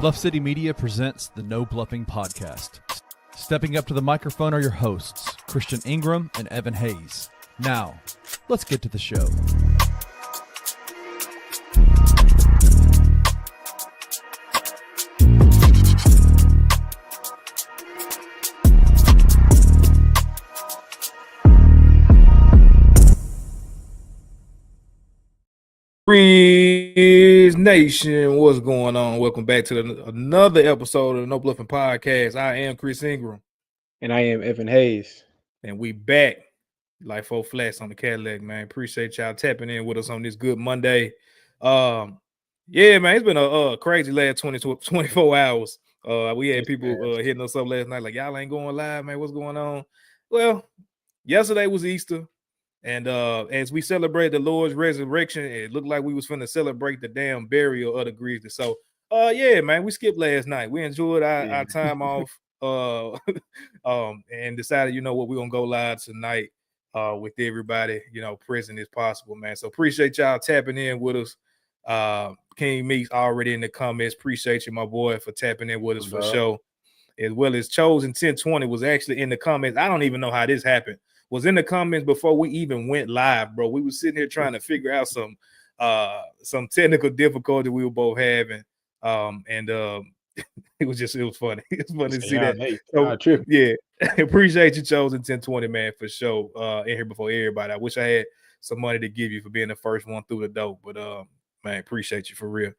Bluff City Media presents the No Bluffing Podcast. Stepping up to the microphone are your hosts, Christian Ingram and Evan Hayes. Now, let's get to the show. Grizzlies Nation, what's going on? Welcome back to another episode of the No Bluffing Podcast. I am Chris Ingram. And I am Evan Hayes. And we back like 4 flats on the Cadillac, man. Appreciate y'all tapping in with us on this good Monday. Yeah, man, it's been a crazy last 24 hours. We had people hitting us up last night like, y'all ain't going live, man. What's going on? Well, yesterday was Easter. And as we celebrate the Lord's resurrection, it looked like we was finna celebrate the damn burial of the Grizzlies. So, yeah, man, we skipped last night. We enjoyed our time off, and decided, you know what, we're gonna go live tonight with everybody, you know, present as possible, man. So appreciate y'all tapping in with us. King Meeks already in the comments. Appreciate you, my boy, for tapping in with us for sure. As well as Chosen 1020 was actually in the comments. I don't even know how this happened. Was in the comments before we even went live, bro. We were sitting here trying to figure out some technical difficulty we were both having. It was funny. It's funny to see that. So, yeah, appreciate you, Chosen 1020, man, for sure. In here before everybody. I wish I had some money to give you for being the first one through the door, but man, appreciate you for real.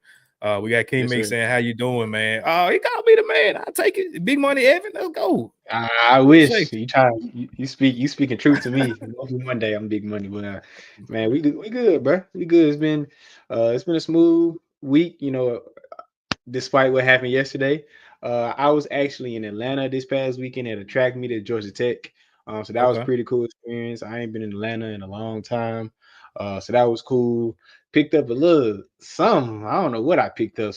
We got King Meeks saying, "How you doing, man?" Oh, he called me the man. I'll take it. Big money, Evan. Let's go. I wish you speaking truth to me. Monday, I'm big money, but man, we good, bro. We good. It's been a smooth week, you know, despite what happened yesterday. I was actually in Atlanta this past weekend at a track meet at Georgia Tech. So that was a pretty cool experience. I ain't been in Atlanta in a long time. So that was cool. Picked up a little something. I don't know what I picked up.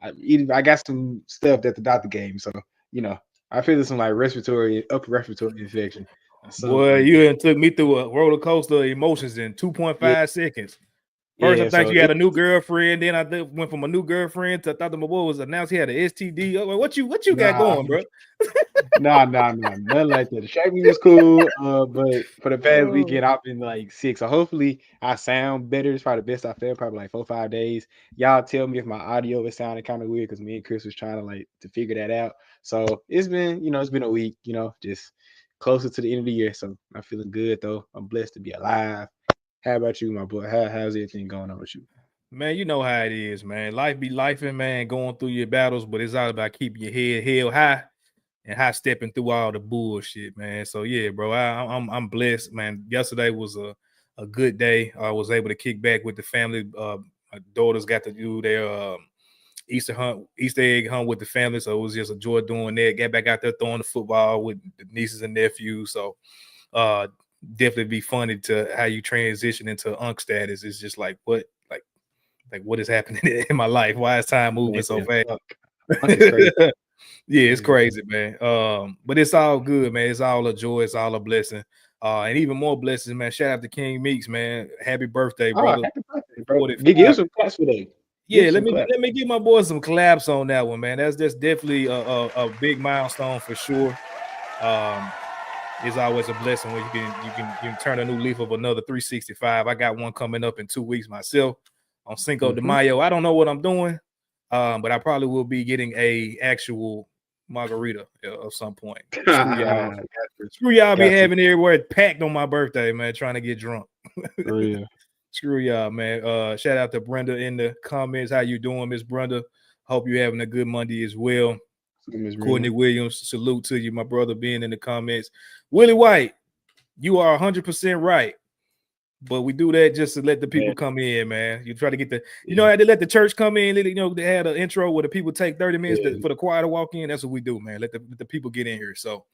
I got some stuff that the doctor gave me. So, you know, I feel some like upper respiratory infection. Boy, you took me through a roller coaster of emotions in 2.5 seconds. First, I thought you had a new girlfriend. Then I went from a new girlfriend to I thought the boy was announced he had an STD. Oh, what you got going, bro? Nah, nothing like that. The track meet was cool, but for the past weekend, I've been like sick. So hopefully I sound better. It's probably the best I felt, probably like 4 or 5 days. Y'all tell me if my audio is sounding kind of weird because me and Chris was trying to figure that out. So it's been a week, you know, just closer to the end of the year. So I'm feeling good though. I'm blessed to be alive. How about you, my boy? How's everything going on with you? Man, you know how it is, man. Life be lifing, man, going through your battles, but it's all about keeping your head held high and high stepping through all the bullshit, man. So yeah, bro, I'm blessed, man. Yesterday was a good day. I was able to kick back with the family. My daughters got to do their Easter egg hunt with the family, so it was just a joy doing that. Got back out there throwing the football with the nieces and nephews. So definitely be funny to how you transition into unk status. It's just like what is happening in my life? Why is time moving so fast? Yeah, it's crazy, man. But it's all good, man. It's all a joy. It's all a blessing. And even more blessings, man. Shout out to King Meeks, man. Happy birthday, brother. Happy birthday, bro. Give some claps for that. Yeah, let me give my boy some claps on that one, man. That's definitely a big milestone for sure. It's always a blessing when you can turn a new leaf of another 365. I got one coming up in 2 weeks myself on Cinco de Mayo. I don't know what I'm doing, but I probably will be getting a actual margarita at some point. Screw y'all be having everywhere packed on my birthday, man, trying to get drunk. Screw y'all, man. Shout out to Brenda in the comments. How you doing, Miss Brenda? Hope you're having a good Monday as well. Courtney Williams, salute to you, my brother, being in the comments. Willie White, you are 100% right. But we do that just to let the people come in, man. You try to get they let the church come in. They had an intro where the people take 30 minutes for the choir to walk in. That's what we do, man. Let the people get in here. So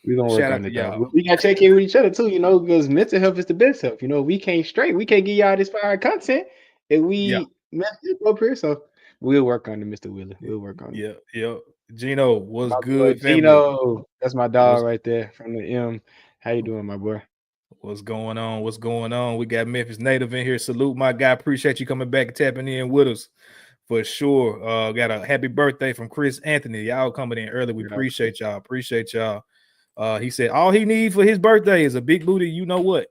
we're gonna work on it, y'all. We gotta check in with each other too, you know, because mental health is the best health. You know, we can't give y'all this fire content if we mess it up here. So we'll work on it, Mr. Willie. We'll work on it. Yeah. Gino, what's good, family? Gino, that's my dog right there from the M. How you doing, my boy? What's going on? We got Memphis native in here. Salute, my guy. Appreciate you coming back and tapping in with us for sure. Got a happy birthday from Chris Anthony. Y'all coming in early. We appreciate y'all. Appreciate y'all. He said all he needs for his birthday is a big booty. You know what?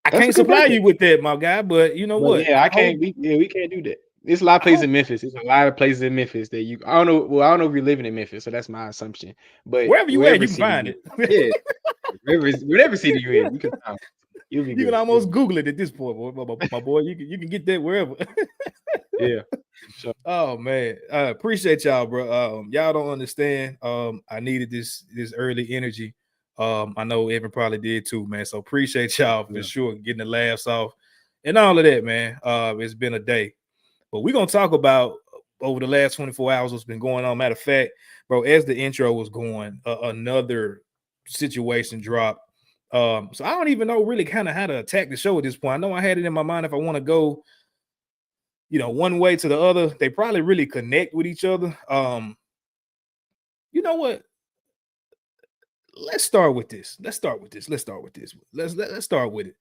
I can't supply you with that, my guy. But you know what? Yeah, I can't. We can't do that. There's a lot of places in Memphis. There's a lot of places in Memphis that you. I don't know. Well, I don't know if you're living in Memphis, so that's my assumption. But wherever you at, you can find it. Yeah, whatever city you're in, you can find it. You can almost Google it at this point, my boy. You can get that wherever. Yeah. Sure. Oh man, I appreciate y'all, bro. Y'all don't understand. I needed this early energy. I know Evan probably did too, man. So appreciate y'all for sure getting the laughs off and all of that, man. It's been a day, but we're gonna talk about over the last 24 hours what's been going on. Matter of fact, bro, as the intro was going, another situation dropped. So I don't even know really kind of how to attack the show at this point. I know I had it in my mind if I want to go, one way to the other. They probably really connect with each other. You know what? Let's start with this. Let's start with it. Let's start with it.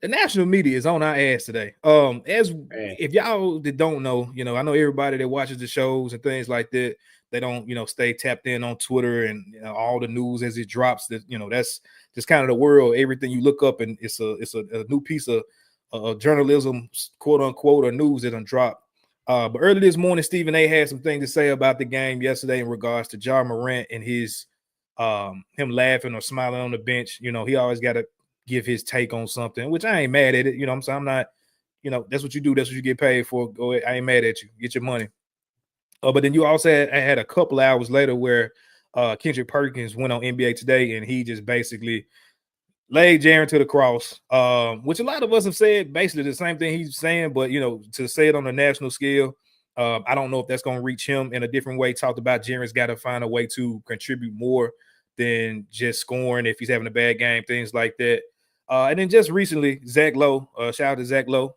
The national media is on our ass today. If y'all that don't know, I know everybody that watches the shows and things like that, they don't, stay tapped in on Twitter and all the news as it drops. That that's just kind of the world. Everything you look up and it's a new piece of journalism, quote unquote, or news that done dropped. But early this morning, Stephen A had some things to say about the game yesterday in regards to Ja Morant and his him laughing or smiling on the bench. He always got to give his take on something, which I ain't mad at it. I'm saying I'm not, that's what you do. That's what you get paid for. Go ahead. I ain't mad at you. Get your money. But then you also had a couple hours later where Kendrick Perkins went on NBA Today and he just basically laid Jaren to the cross, which a lot of us have said basically the same thing he's saying, but to say it on a national scale, I don't know if that's going to reach him in a different way. Talked about Jaren's got to find a way to contribute more than just scoring if he's having a bad game, things like that. And then just recently, Zach Lowe, shout out to Zach Lowe,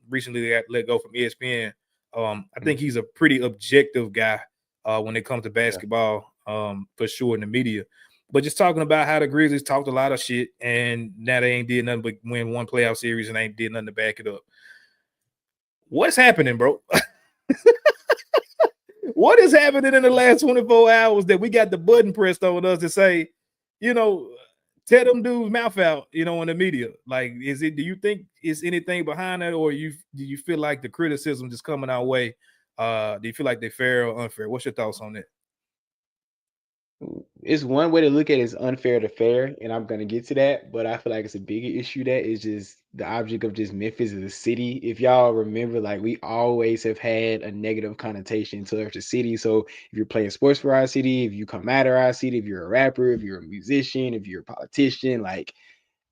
recently got let go from ESPN. I think he's a pretty objective guy when it comes to basketball, for sure in the media. But just talking about how the Grizzlies talked a lot of shit and now they ain't did nothing but win one playoff series and ain't did nothing to back it up. What's happening, bro? What is happening in the last 24 hours that we got the button pressed on us to say, tell them dudes mouth out, in the media? Like, do you think it's anything behind that, or do you feel like the criticism just coming our way? Do you feel like they're fair or unfair? What's your thoughts on that? It's one way to look at it is unfair to fair, and I'm gonna get to that, but I feel like it's a bigger issue that is just the object of just Memphis as a city. If y'all remember, like, we always have had a negative connotation to the city. So if you're playing sports for our city, if you come out of our city, if you're a rapper, if you're a musician, if you're a politician, like,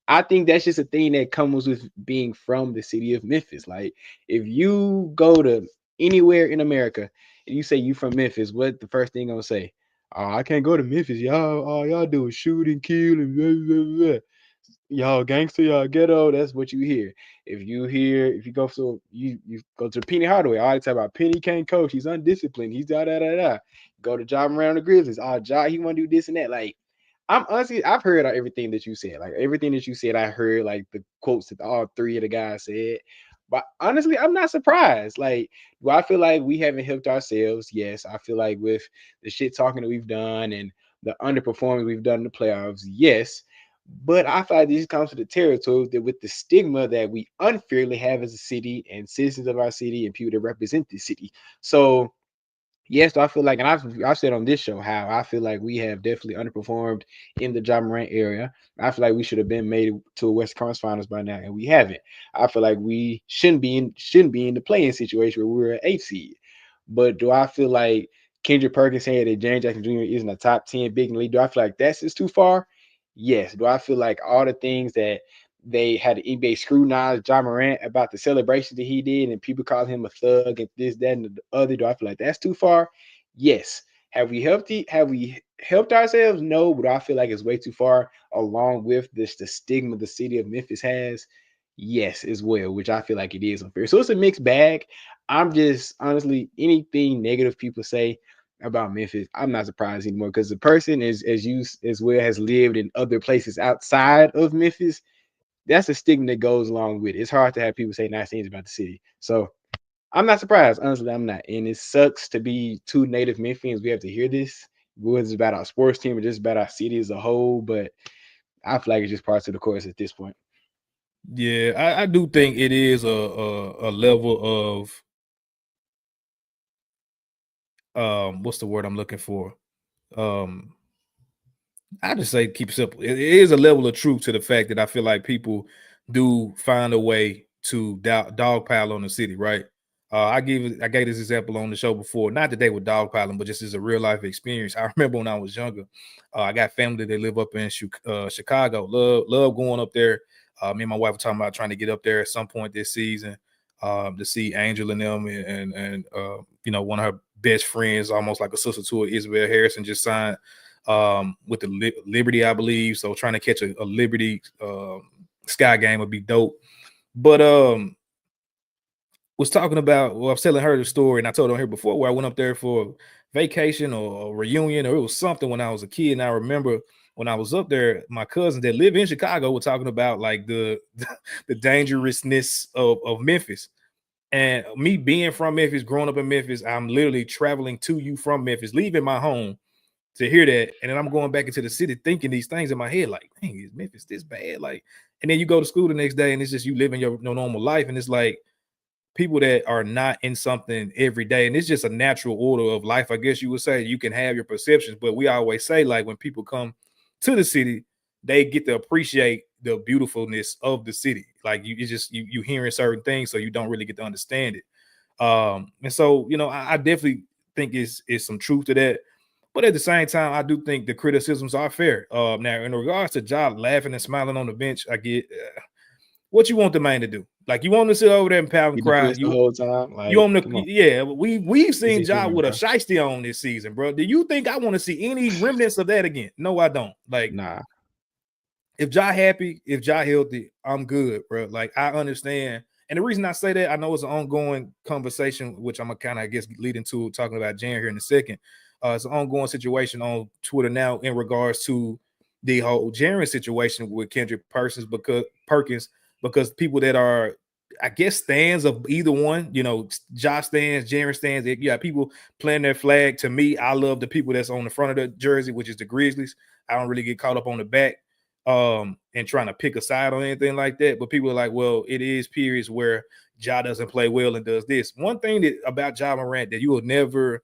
I think that's just a thing that comes with being from the city of Memphis. Like, if you go to anywhere in America and you say you from Memphis, what the first thing gonna say? Oh, I can't go to Memphis. Y'all, all y'all do is shoot and kill and blah, blah, blah. Y'all gangster, y'all ghetto. That's what you hear. If you go you go to Penny Hardaway, all the time about Penny can't coach. He's undisciplined. He's da da da da. Go to Ja around the Grizzlies. Oh, Ja, he want to do this and that. Like, I'm honestly, I've heard everything that you said. Like, everything that you said, I heard, like, the quotes that all three of the guys said. But honestly, I'm not surprised. Like, do I feel like we haven't helped ourselves? Yes. I feel like with the shit talking that we've done and the underperforming we've done in the playoffs, yes. But I feel like this comes to the territory that with the stigma that we unfairly have as a city and citizens of our city and people that represent the city. So yes, I feel like, and I've said on this show how I feel like we have definitely underperformed in the Ja Morant area. I feel like we should have been made to a West Conference Finals by now, and we haven't. I feel like we shouldn't be in the playing situation where we're an 8th seed. But do I feel like Kendrick Perkins saying that Jaren Jackson Jr. isn't a top 10 big in the league? Do I feel like that's just too far? Yes. Do I feel like all the things that they had the NBA scrutinize Ja Morant about the celebration that he did and people call him a thug and this, that, and the other? Do I feel like that's too far? Yes. Have we helped ourselves? No, but I feel like it's way too far, along with the stigma the city of Memphis has. Yes, as well, which I feel like it is unfair. So it's a mixed bag. I'm just honestly, anything negative people say about Memphis, I'm not surprised anymore, because the person is as well has lived in other places outside of Memphis. that's a stigma that goes along with it. It's hard to have people say nice things about the city. So I'm not surprised. Honestly, I'm not. And it sucks to be two native Memphians. We have to hear this. Whether it's about our sports team or just about our city as a whole, but I feel like it's just parts of the course at this point. Yeah, I do think it is a level of what's the word I'm looking for? I just say keep it simple. It is a level of truth to the fact that I feel like people do find a way to dogpile on the city, right? I gave this example on the show before. Not that they were dogpiling, but just as a real life experience. I remember when I was younger, I got family that live up in Chicago. Love going up there. Me and my wife were talking about trying to get up there at some point this season to see Angel and them, and one of her best friends, almost like a sister to her, Isabel Harrison, just signed with the Liberty, I believe. So trying to catch a Liberty Sky game would be dope. But was talking about, well, I was telling her the story, and I told her here before where I went up there for vacation or a reunion, or it was something when I was a kid. And I remember when I was up there, my cousins that live in Chicago were talking about like the dangerousness of Memphis. And me being from Memphis, growing up in Memphis, I'm literally traveling to you from Memphis, leaving my home to hear that, and then I'm going back into the city thinking these things in my head, like, dang, is Memphis this bad? Like, and then you go to school the next day, and it's just you living your normal life, and it's like people that are not in something every day, and it's just a natural order of life, I guess you would say. You can have your perceptions, but we always say, like, when people come to the city, they get to appreciate the beautifulness of the city. Like you hearing certain things, so you don't really get to understand it. And so I definitely think it's some truth to that. But at the same time, I do think the criticisms are fair. Now, in regards to Ja laughing and smiling on the bench, I get what you want the man to do. Like, you want him to sit over there and pout and cry. The whole time. Like, you want him to, yeah. We've seen Ja human, with bro. a shiesty on this season, bro. Do you think I want to see any remnants of that again? No, I don't. Like, nah. If Ja happy, if Ja healthy, I'm good, bro. Like, I understand. And the reason I say that, I know it's an ongoing conversation, which I'm gonna kind of, I guess, lead into talking about Jaren here in a second. It's an ongoing situation on Twitter now in regards to the whole Jaren situation with Kendrick Perkins, because people that are, I guess, stands of either one, Ja stands, Jaren stands. Yeah, people playing their flag. To me, I love the people that's on the front of the jersey, which is the Grizzlies. I don't really get caught up on the back and trying to pick a side on anything like that. But people are like, well, it is periods where Ja doesn't play well and does this. One thing that about Ja Morant that you will never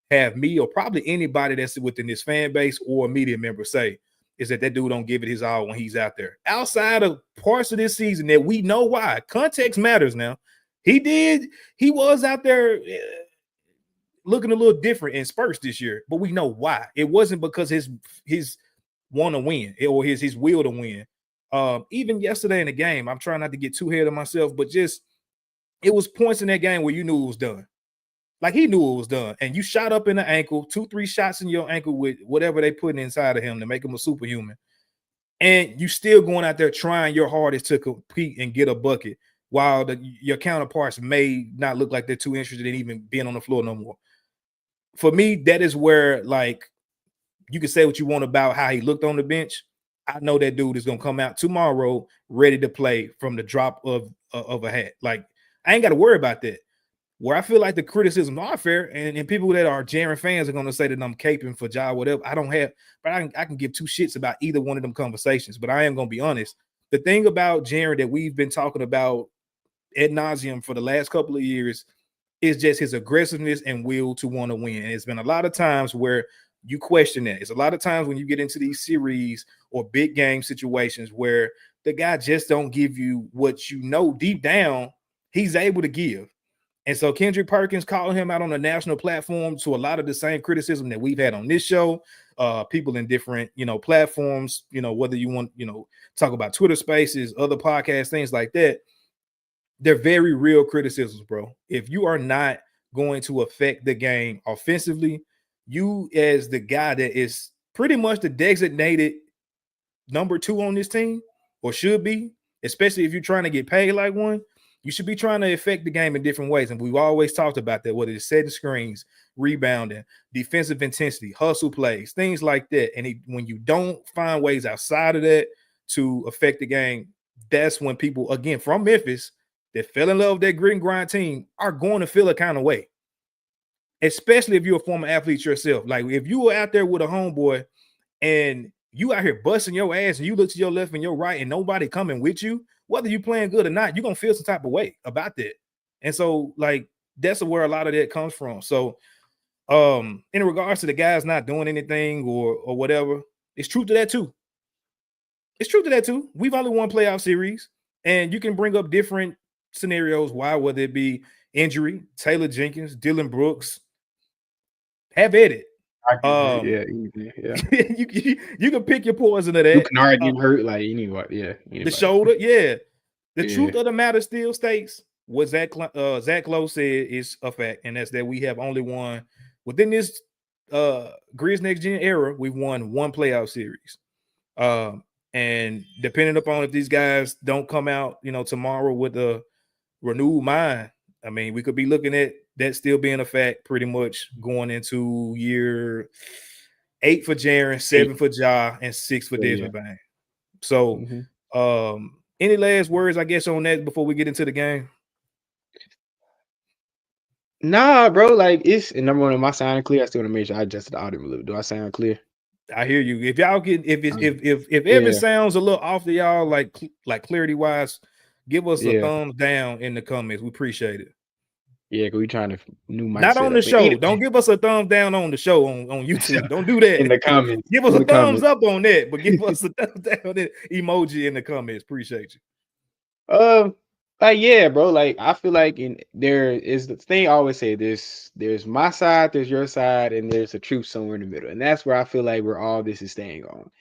have me or probably anybody that's within this fan base or a media member say is that dude don't give it his all when he's out there. Outside of parts of this season that we know why. Context matters now. He was out there looking a little different in spurts this year, but we know why. It wasn't because his want to win or his will to win. Even yesterday in the game, I'm trying not to get too ahead of myself, but just it was points in that game where you knew it was done. Like, he knew it was done, and you shot up in the ankle, 2-3 shots in your ankle with whatever they put inside of him to make him a superhuman, and you still going out there trying your hardest to compete and get a bucket, while your counterparts may not look like they're too interested in even being on the floor no more. For me, that is where, like, you can say what you want about how he looked on the bench. I know that dude is gonna come out tomorrow ready to play from the drop of a hat. Like, I ain't got to worry about that. Where I feel like the criticisms are fair, and people that are Jaren fans are gonna say that I'm caping for Ja, whatever. I don't have, but I can give two shits about either one of them conversations. But I am gonna be honest. The thing about Jaren that we've been talking about ad nauseum for the last couple of years is just his aggressiveness and will to want to win. And it's been a lot of times where you question that. It's a lot of times when you get into these series or big game situations where the guy just don't give you what deep down he's able to give. And so Kendrick Perkins calling him out on a national platform to a lot of the same criticism that we've had on this show, people in different, platforms, whether you want, talk about Twitter Spaces, other podcasts, things like that. They're very real criticisms, bro. If you are not going to affect the game offensively, you as the guy that is pretty much the designated number 2 on this team, or should be, especially if you're trying to get paid like one, you should be trying to affect the game in different ways. And we've always talked about that, whether it's setting screens, rebounding, defensive intensity, hustle plays, things like that. And when you don't find ways outside of that to affect the game, that's when people, again, from Memphis that fell in love with that grit and grind team are going to feel a kind of way. Especially if you're a former athlete yourself. Like if you were out there with a homeboy and you out here busting your ass and you look to your left and your right and nobody coming with you, whether you playing good or not, you're gonna feel some type of way about that. And so, like, that's where a lot of that comes from. So, in regards to the guys not doing anything or whatever, it's truth to that too. It's truth to that too. We've only won playoff series, and you can bring up different scenarios why, whether it be injury, Taylor Jenkins, Dylan Brooks, have at it. Yeah. You can pick your poison of that. You can already get hurt, like anybody. Yeah, anybody. The shoulder, yeah. The truth of the matter still states what Zach Lowe said is a fact, and that's that we have only won within this Grizz Next Gen era. We've won one playoff series, and depending upon if these guys don't come out, tomorrow with a renewed mind, I mean, we could be looking at that still being a fact pretty much going into year 8 for Jaren, 7 for Ja, and 6 for Desmond Bain. So, any last words, I guess, on that before we get into the game? Nah, bro. Like, it's number one. Am I sounding clear? I still want to make sure I adjusted the audio a little. Do I sound clear? I hear you. If y'all get if Evan sounds a little off to y'all, like clarity wise, give us a thumbs down in the comments. We appreciate it. Yeah, because we trying to new mindset. Not on the show. Anyway. Don't give us a thumbs down on the show on YouTube. Don't do that. In the comments. Give us a thumbs up on that, but give us a thumbs down emoji in the comments. Appreciate you. Yeah, bro. Like, I feel like there is the thing I always say, there's my side, there's your side, and there's a truth somewhere in the middle. And that's where I feel like where all this is staying on.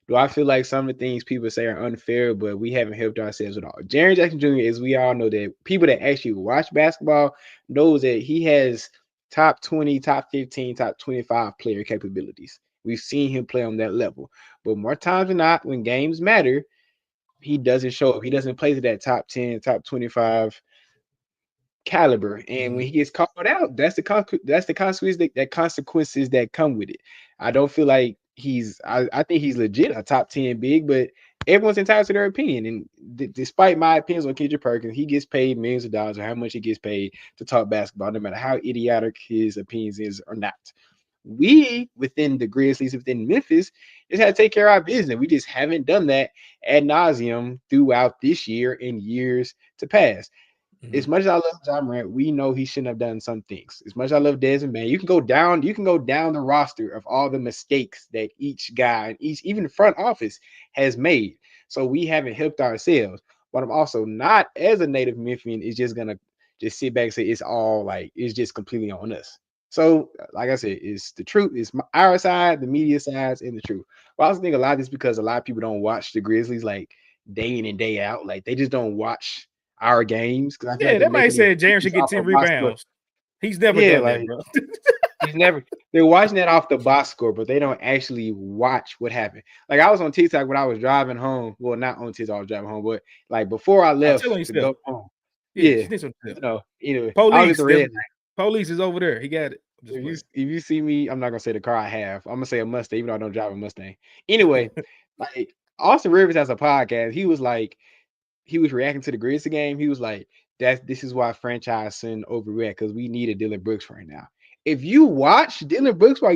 Do I feel like some of the things people say are unfair, but we haven't helped ourselves at all? Jaren Jackson Jr., as we all know, that people that actually watch basketball knows that he has top 20, top 15, top 25 player capabilities. We've seen him play on that level. But more times than not, when games matter, he doesn't show up. He doesn't play to that top 10, top 25 caliber. And when he gets called out, that's the consequences that come with it. I don't feel like I think he's legit a top 10 big, but everyone's entitled to their opinion. And despite my opinions on Kendrick Perkins, he gets paid millions of dollars, or how much he gets paid to talk basketball, no matter how idiotic his opinions is or not. We, within the Grizzlies, within Memphis, just had to take care of our business. We just haven't done that ad nauseum throughout this year and years to pass. As much as I love Jaren, we know he shouldn't have done some things. As much as I love Desmond Bain, you can go down the roster of all the mistakes that each guy, even the front office, has made. So we haven't helped ourselves. But I'm also not, as a native Memphian, is just gonna just sit back and say it's just completely on us. So, like I said, it's the truth. It's our side, the media sides, and the truth. But I also think a lot of this because a lot of people don't watch the Grizzlies like day in and day out. Like, they just don't watch our games. Because that might say Jaren should get 10 rebounds. He's never done that, bro. He's never. They're watching that off the box score, but they don't actually watch what happened. Like, I was on TikTok when I was driving home. Well, not on TikTok, I was driving home, but like before I left to go home. Anyway, Police is over there. He got it. If you see me, I'm not gonna say the car I have. I'm gonna say a Mustang, even though I don't drive a Mustang. Anyway, like Austin Rivers has a podcast. He was reacting to the Grizzlies game. He was like, this is why franchise shouldn't overreact, because we need a Dylan Brooks right now. If you watch Dylan Brooks while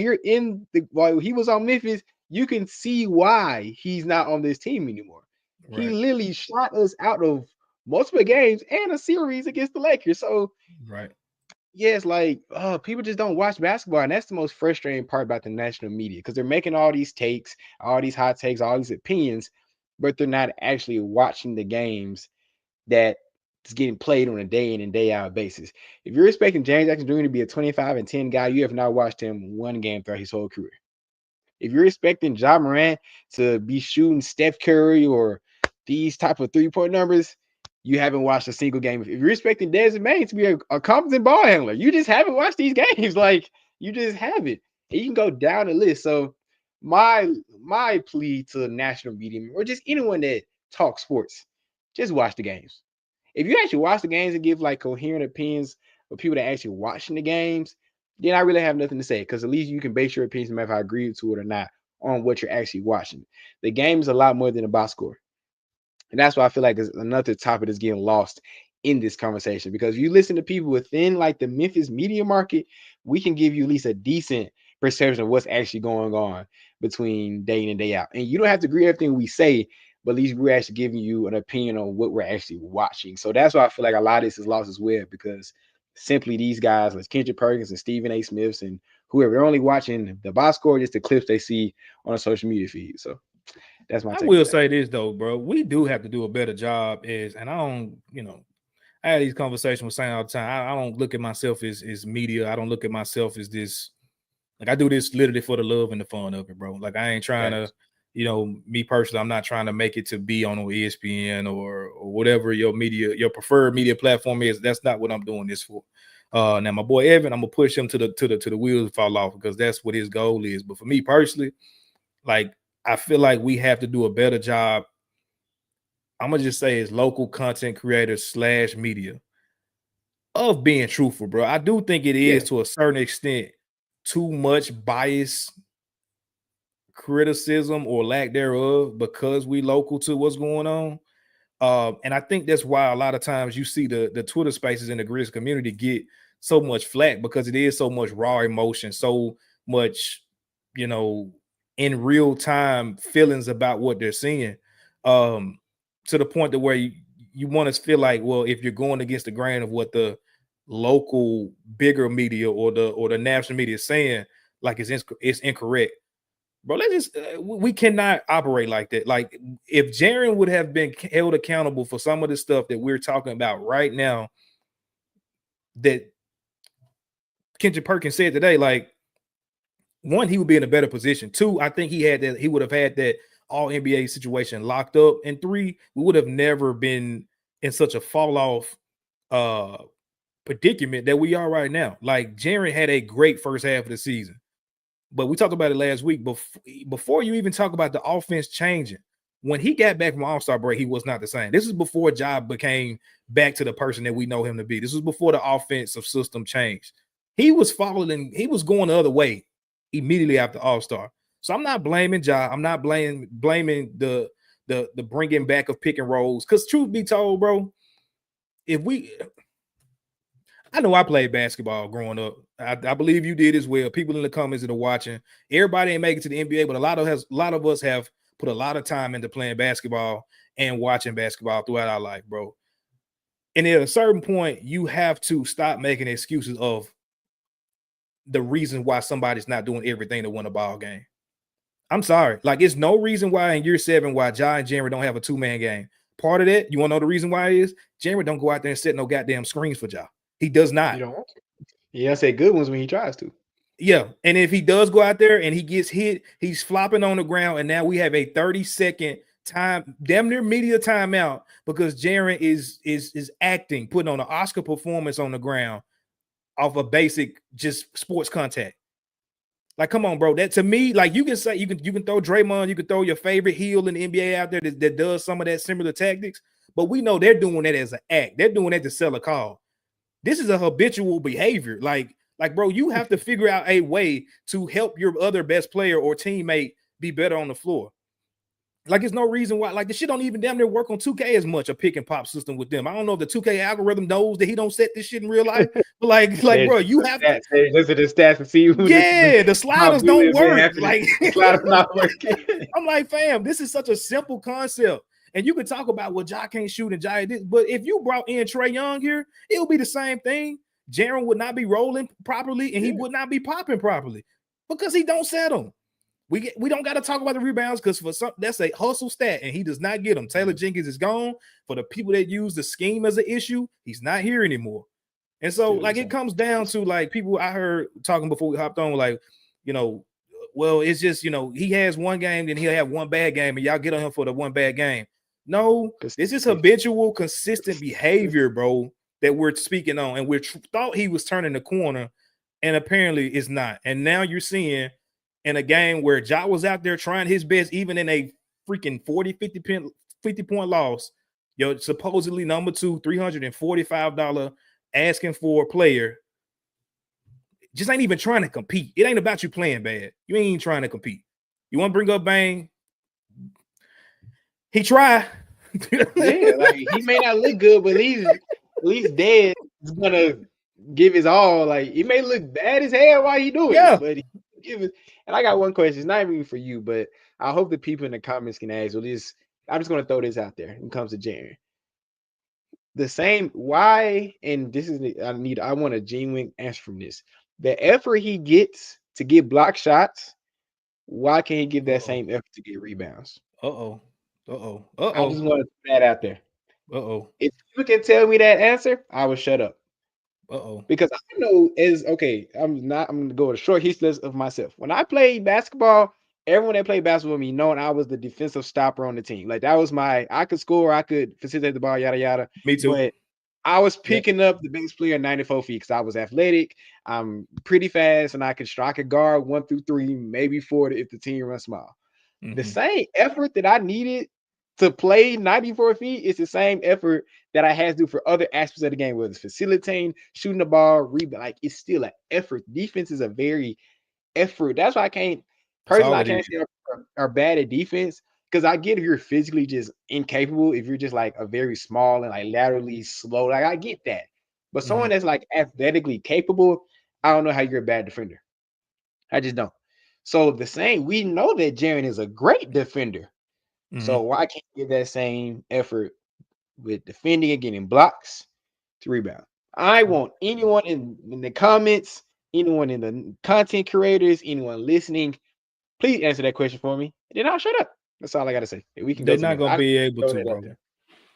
he was on Memphis, you can see why he's not on this team anymore. Right. He literally shot us out of multiple games and a series against the Lakers. So right. Yes, like people just don't watch basketball, and that's the most frustrating part about the national media, because they're making all these takes, all these hot takes, all these opinions, but they're not actually watching the games that is getting played on a day in and day out basis. If you're expecting Jaren Jackson Jr. to be a 25-10 guy, you have not watched him one game throughout his whole career. If you're expecting Ja Morant to be shooting Steph Curry or these type of 3-point numbers, you haven't watched a single game. If you're expecting Desmond Bain to be a competent ball handler, you just haven't watched these games. Like, you just haven't. And you can go down the list. So my plea to the national media, or just anyone that talks sports, just watch the games. If you actually watch the games and give like coherent opinions of people that are actually watching the games, then I really have nothing to say, because at least you can base your opinions, no matter if I agree to it or not, on what you're actually watching. The game is a lot more than a box score. And that's why I feel like it's another topic that's getting lost in this conversation, because if you listen to people within like the Memphis media market, we can give you at least a decent perception of what's actually going on between day in and day out. And you don't have to agree with everything we say, but at least we're actually giving you an opinion on what we're actually watching. So that's why I feel like a lot of this is lost as well, because simply these guys like Kendrick Perkins and Stephen A. Smiths and whoever, they're only watching the box score, just the clips they see on a social media feed. So that's my I take. will say this though, bro. We do have to do a better job and I don't, I had these conversations with Sam all the time. I don't look at myself as media. I don't look at myself as this. Like I do this literally for the love and the fun of it, bro. Like I ain't trying to, me personally, I'm not trying to make it to be on ESPN or whatever your preferred media platform is. That's not what I'm doing this for. Now my boy Evan, I'm gonna push him to the wheels fall off because that's what his goal is. But for me personally, like I feel like we have to do a better job. I'm gonna just say as local content creators / media of being truthful, bro. I do think it is to a certain extent too much bias, criticism, or lack thereof because we local to what's going on. And I think that's why a lot of times you see the Twitter spaces in the Grizzlies community get so much flack because it is so much raw emotion, so much, in real time feelings about what they're seeing. To the point that where you want to feel like, well, if you're going against the grain of what the local bigger media or the national media is saying, like it's incorrect, bro. Let's just we cannot operate like that. Like if Jaren would have been held accountable for some of the stuff that we're talking about right now that Kendrick Perkins said today, like one, he would be in a better position. Two, I think he would have had that all NBA situation locked up. And three, we would have never been in such a fall off predicament that we are right now. Like Jaren had a great first half of the season, but we talked about it last week. Before you even talk about the offense changing, when he got back from All-Star break, he was not the same. This is before Ja became back to the person that we know him to be. This was before the offensive system changed. He was going the other way immediately after All-Star. So I'm not blaming Ja. I'm not blaming the bringing back of pick and rolls. Because truth be told, bro, I know I played basketball growing up. I believe you did as well. People in the comments that are watching, everybody ain't make it to the NBA, but a lot of us have put a lot of time into playing basketball and watching basketball throughout our life, bro. And at a certain point, you have to stop making excuses of the reason why somebody's not doing everything to win a ball game. I'm sorry. Like, it's no reason why in year 7 why Ja and Jaren don't have a 2-man game. Part of that, you want to know the reason why it is? Jaren don't go out there and set no goddamn screens for Ja. He does not. You don't want to. He doesn't say good ones when he tries to. Yeah, and if he does go out there and he gets hit, he's flopping on the ground, and now we have a 30-second time, damn near media timeout because Jaren is acting, putting on an Oscar performance on the ground off a basic just sports contact. Like, come on, bro. That to me, like you can say you can throw Draymond, you can throw your favorite heel in the NBA out there that does some of that similar tactics, but we know they're doing that as an act. They're doing that to sell a call. This is a habitual behavior. Like, bro, you have to figure out a way to help your other best player or teammate be better on the floor. Like, there's no reason why. Like, the shit don't even damn near work on 2K as much, a pick and pop system with them. I don't know if the 2K algorithm knows that he don't set this shit in real life, but like, bro, you have to listen to the stats and see who. Yeah, the sliders don't work. Like, the sliders not working. I'm like, fam, this is such a simple concept. And you can talk about what Ja can't shoot and Ja did, but if you brought in Trae Young here, it would be the same thing. Jaren would not be rolling properly, and he would not be popping properly because he don't set them. We don't got to talk about the rebounds because for some that's a hustle stat, and he does not get them. Taylor Jenkins is gone. For the people that use the scheme as an issue, he's not here anymore. And so, like, it comes down to like people I heard talking before we hopped on, like, well, it's just he has one game, then he'll have one bad game, and y'all get on him for the one bad game. No, this is habitual, consistent behavior, bro, that we're speaking on, and we thought he was turning the corner, and apparently it's not. And now you're seeing in a game where Ja was out there trying his best, even in a freaking 50 point loss, supposedly number 2, $345 asking for a player just ain't even trying to compete. It ain't about you playing bad. You ain't even trying to compete. You want to bring up Bang? He tried. Yeah, like he may not look good, but at least Dad is gonna give his all. Like he may look bad as hell while he do it, Yeah. but he give it. And I got one question. It's not even for you, but I hope the people in the comments can ask. Well, I'm just gonna throw this out there when it comes to Jaren. The same why, and this is I want a genuine answer from this. The effort he gets to get block shots, why can't he give that same effort to get rebounds? Uh-oh. I just want to put that out there. Uh-oh. If you can tell me that answer, I will shut up. Uh-oh. Because I know I'm gonna go with a short history of myself. When I played basketball, everyone that played basketball with me knowing I was the defensive stopper on the team. Like that was I could score, I could facilitate the ball, yada yada. Me too. But I was Yep. picking up the biggest player 94 feet because I was athletic. I'm pretty fast, and I could guard 1 through 3, maybe 4 if the team runs small. The same effort that I needed to play 94 feet is the same effort that I had to do for other aspects of the game, whether it's facilitating, shooting the ball, rebound. Like it's still an effort. Defense is a very effort. That's why I can't say are bad at defense because I get if you're physically just incapable, if you're just like a very small and like laterally slow, like I get that. But someone that's like athletically capable, I don't know how you're a bad defender. I just don't. So we know that Jaren is a great defender. So why can't you get that same effort with defending and getting blocks to rebound? I want anyone in the comments, anyone in the content creators, anyone listening, please answer that question for me. And then I'll shut up. That's all I gotta say. We can They're go not gonna be able to, bro.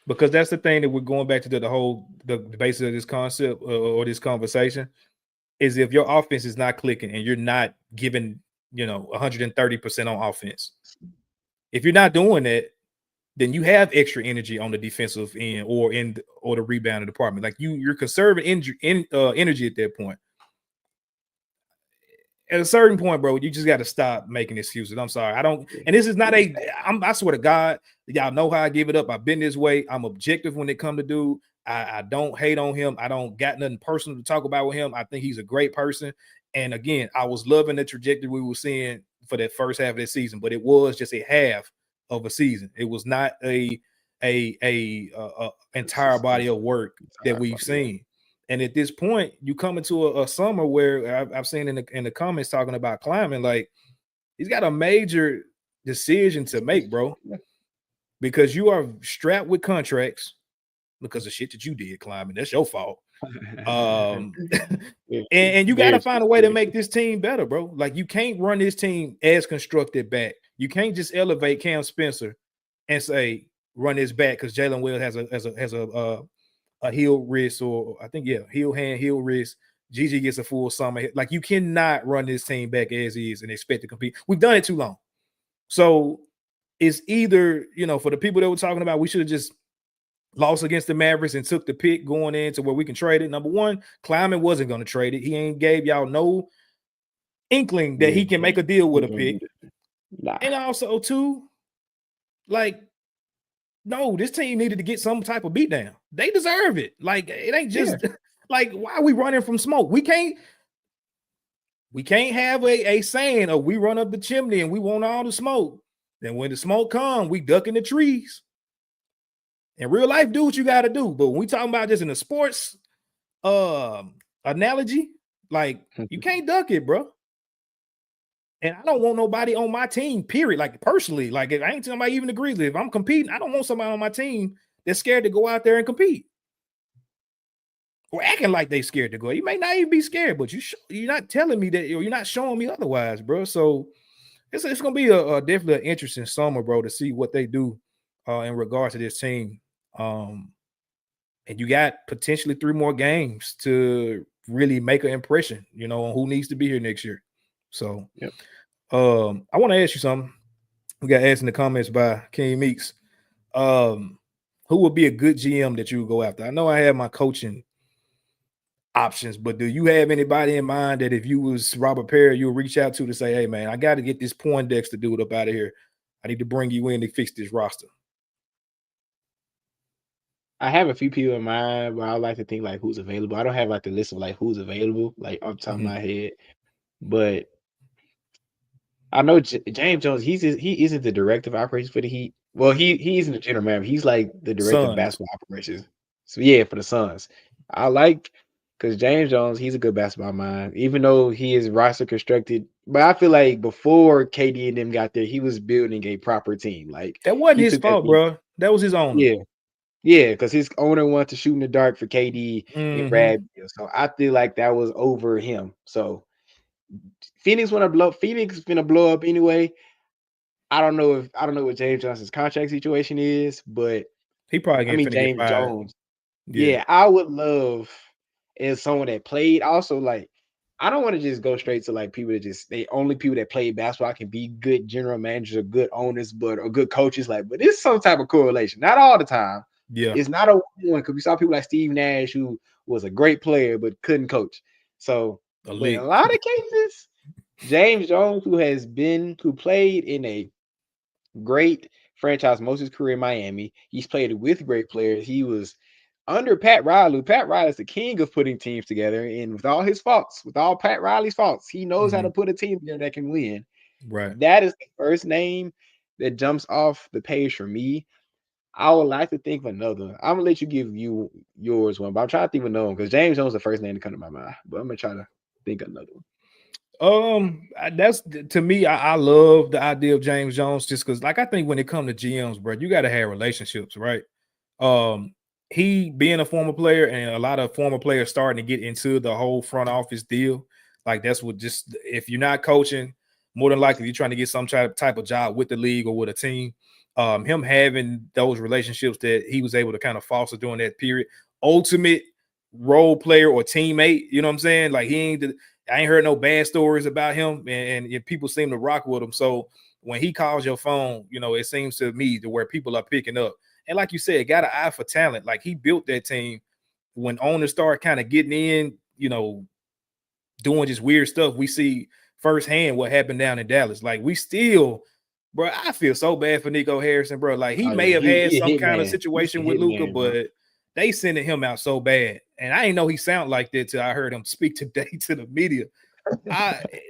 Because that's the thing that we're going back to the basis of this concept or this conversation is if your offense is not clicking and you're not giving 130% on offense. If you're not doing that, then you have extra energy on the defensive end or the rebounding department. Like you're conserving energy at that point. At a certain point, bro, you just got to stop making excuses. I'm sorry. I don't, and this is not I swear to God, y'all know how I give it up. I've been this way. I'm objective when it comes to dude. I don't hate on him. I don't got nothing personal to talk about with him. I think he's a great person. And again, I was loving the trajectory we were seeing for that first half of the season, but it was just a half of a season. It was not a entire body of work that we've seen. And at this point, you come into a summer where I've seen in the comments talking about climbing, like he's got a major decision to make, bro, because you are strapped with contracts because of shit that you did climbing. That's your fault. And you got to find a way to make this team better, bro. Like you can't run this team as constructed back. You can't just elevate Cam Spencer and say run this back because Jalen Wells has a heel wrist, or I think heel hand, heel wrist. Gigi gets a full summer. Like you cannot run this team back as is and expect to compete. We've done it too long. So it's either for the people that were talking about we should have just lost against the Mavericks and took the pick going into where we can trade it. Number one, Kleiman wasn't going to trade it. He ain't gave y'all no inkling that he can make a deal with a pick. And also, too, like, no, this team needed to get some type of beatdown. They deserve it. Like, it ain't just like, why are we running from smoke? We can't have a saying of we run up the chimney and we want all the smoke. Then when the smoke comes, we duck in the trees. In real life, do what you got to do. But when we talking about just in a sports analogy, like you can't duck it, bro. And I don't want nobody on my team, period. Like personally, like I ain't talking about even the Grizzlies. If I'm competing, I don't want somebody on my team that's scared to go out there and compete. Or acting like they scared to go. You may not even be scared, but you're not telling me that, or you're not showing me otherwise, bro. So it's gonna be a definitely an interesting summer, bro, to see what they do in regards to this team. And you got potentially 3 more games to really make an impression, on who needs to be here next year. So, I want to ask you something. We got asked in the comments by King Meeks. Who would be a good GM that you would go after? I know I have my coaching options, but do you have anybody in mind that if you was Robert Perry, you would reach out to say, hey, man, I got to get this Poindexter dude up out of here. I need to bring you in to fix this roster. I have a few people in mind, but I like to think like who's available. I don't have like the list of like who's available, like off the top of my head. But I know James Jones. He isn't the director of operations for the Heat. Well, he isn't the general manager. He's like the director of Suns. basketball operations. So yeah, for the Suns, I like because James Jones. He's a good basketball mind, even though he is roster constructed. But I feel like before KD and them got there, he was building a proper team. Like That wasn't he his took that fault, team. bro. That was his owner. Yeah, yeah, because his owner wanted to shoot in the dark for KD and Mm-hmm. Brad. So I feel like that was over him. So Phoenix is gonna blow up anyway. I don't know what James Johnson's contract situation is, but He probably I ain't mean finna get James fired. Jones. Yeah. Yeah, I would love as someone that played. Also, like I don't want to just go straight to like people that just they only people that play basketball can be good general managers or good owners, but or good coaches. Like, but it's some type of correlation. Not all the time. Yeah. It's not a one because we saw people like Steve Nash who was a great player but couldn't coach. So, but in a Elite. lot of cases, James Jones, who played in a great franchise most of his career in Miami. He's played with great players. He was under Pat Riley. Pat Riley is the king of putting teams together. And with all his faults, with all Pat Riley's faults, he knows how Mm-hmm. to put a team together that can win. Right. That is the first name that jumps off the page for me. I would like to think of another. I'm gonna let you give you yours one, but I'm trying to think of another one because James Jones is the first name to come to my mind. But I'm gonna try to think of another one. That's to me. I love the idea of James Jones just because, like, I think when it comes to GMs, bro, you got to have relationships, right? Um, he being a former player and a lot of former players starting to get into the whole front office deal. Like, that's what just if you're not coaching, more than likely you're trying to get some type of job with the league or with a team. Him having those relationships that he was able to kind of foster during that period, ultimate role player or teammate. You know what I'm saying? Like I ain't heard no bad stories about him, and people seem to rock with him. So when he calls your phone, you know, it seems to me to where people are picking up. And like you said, got an eye for talent. Like he built that team when owners start kind of getting in, you know, doing just weird stuff. We see firsthand what happened down in Dallas. Like we still, bro, I feel so bad for Nico Harrison, bro. Like he Oh may yeah, have had he a some kind of hitman. He's a situation with Luca, hitman, bro. but they sending him out so bad. And I didn't know he sounded like that till I heard him speak today to the media.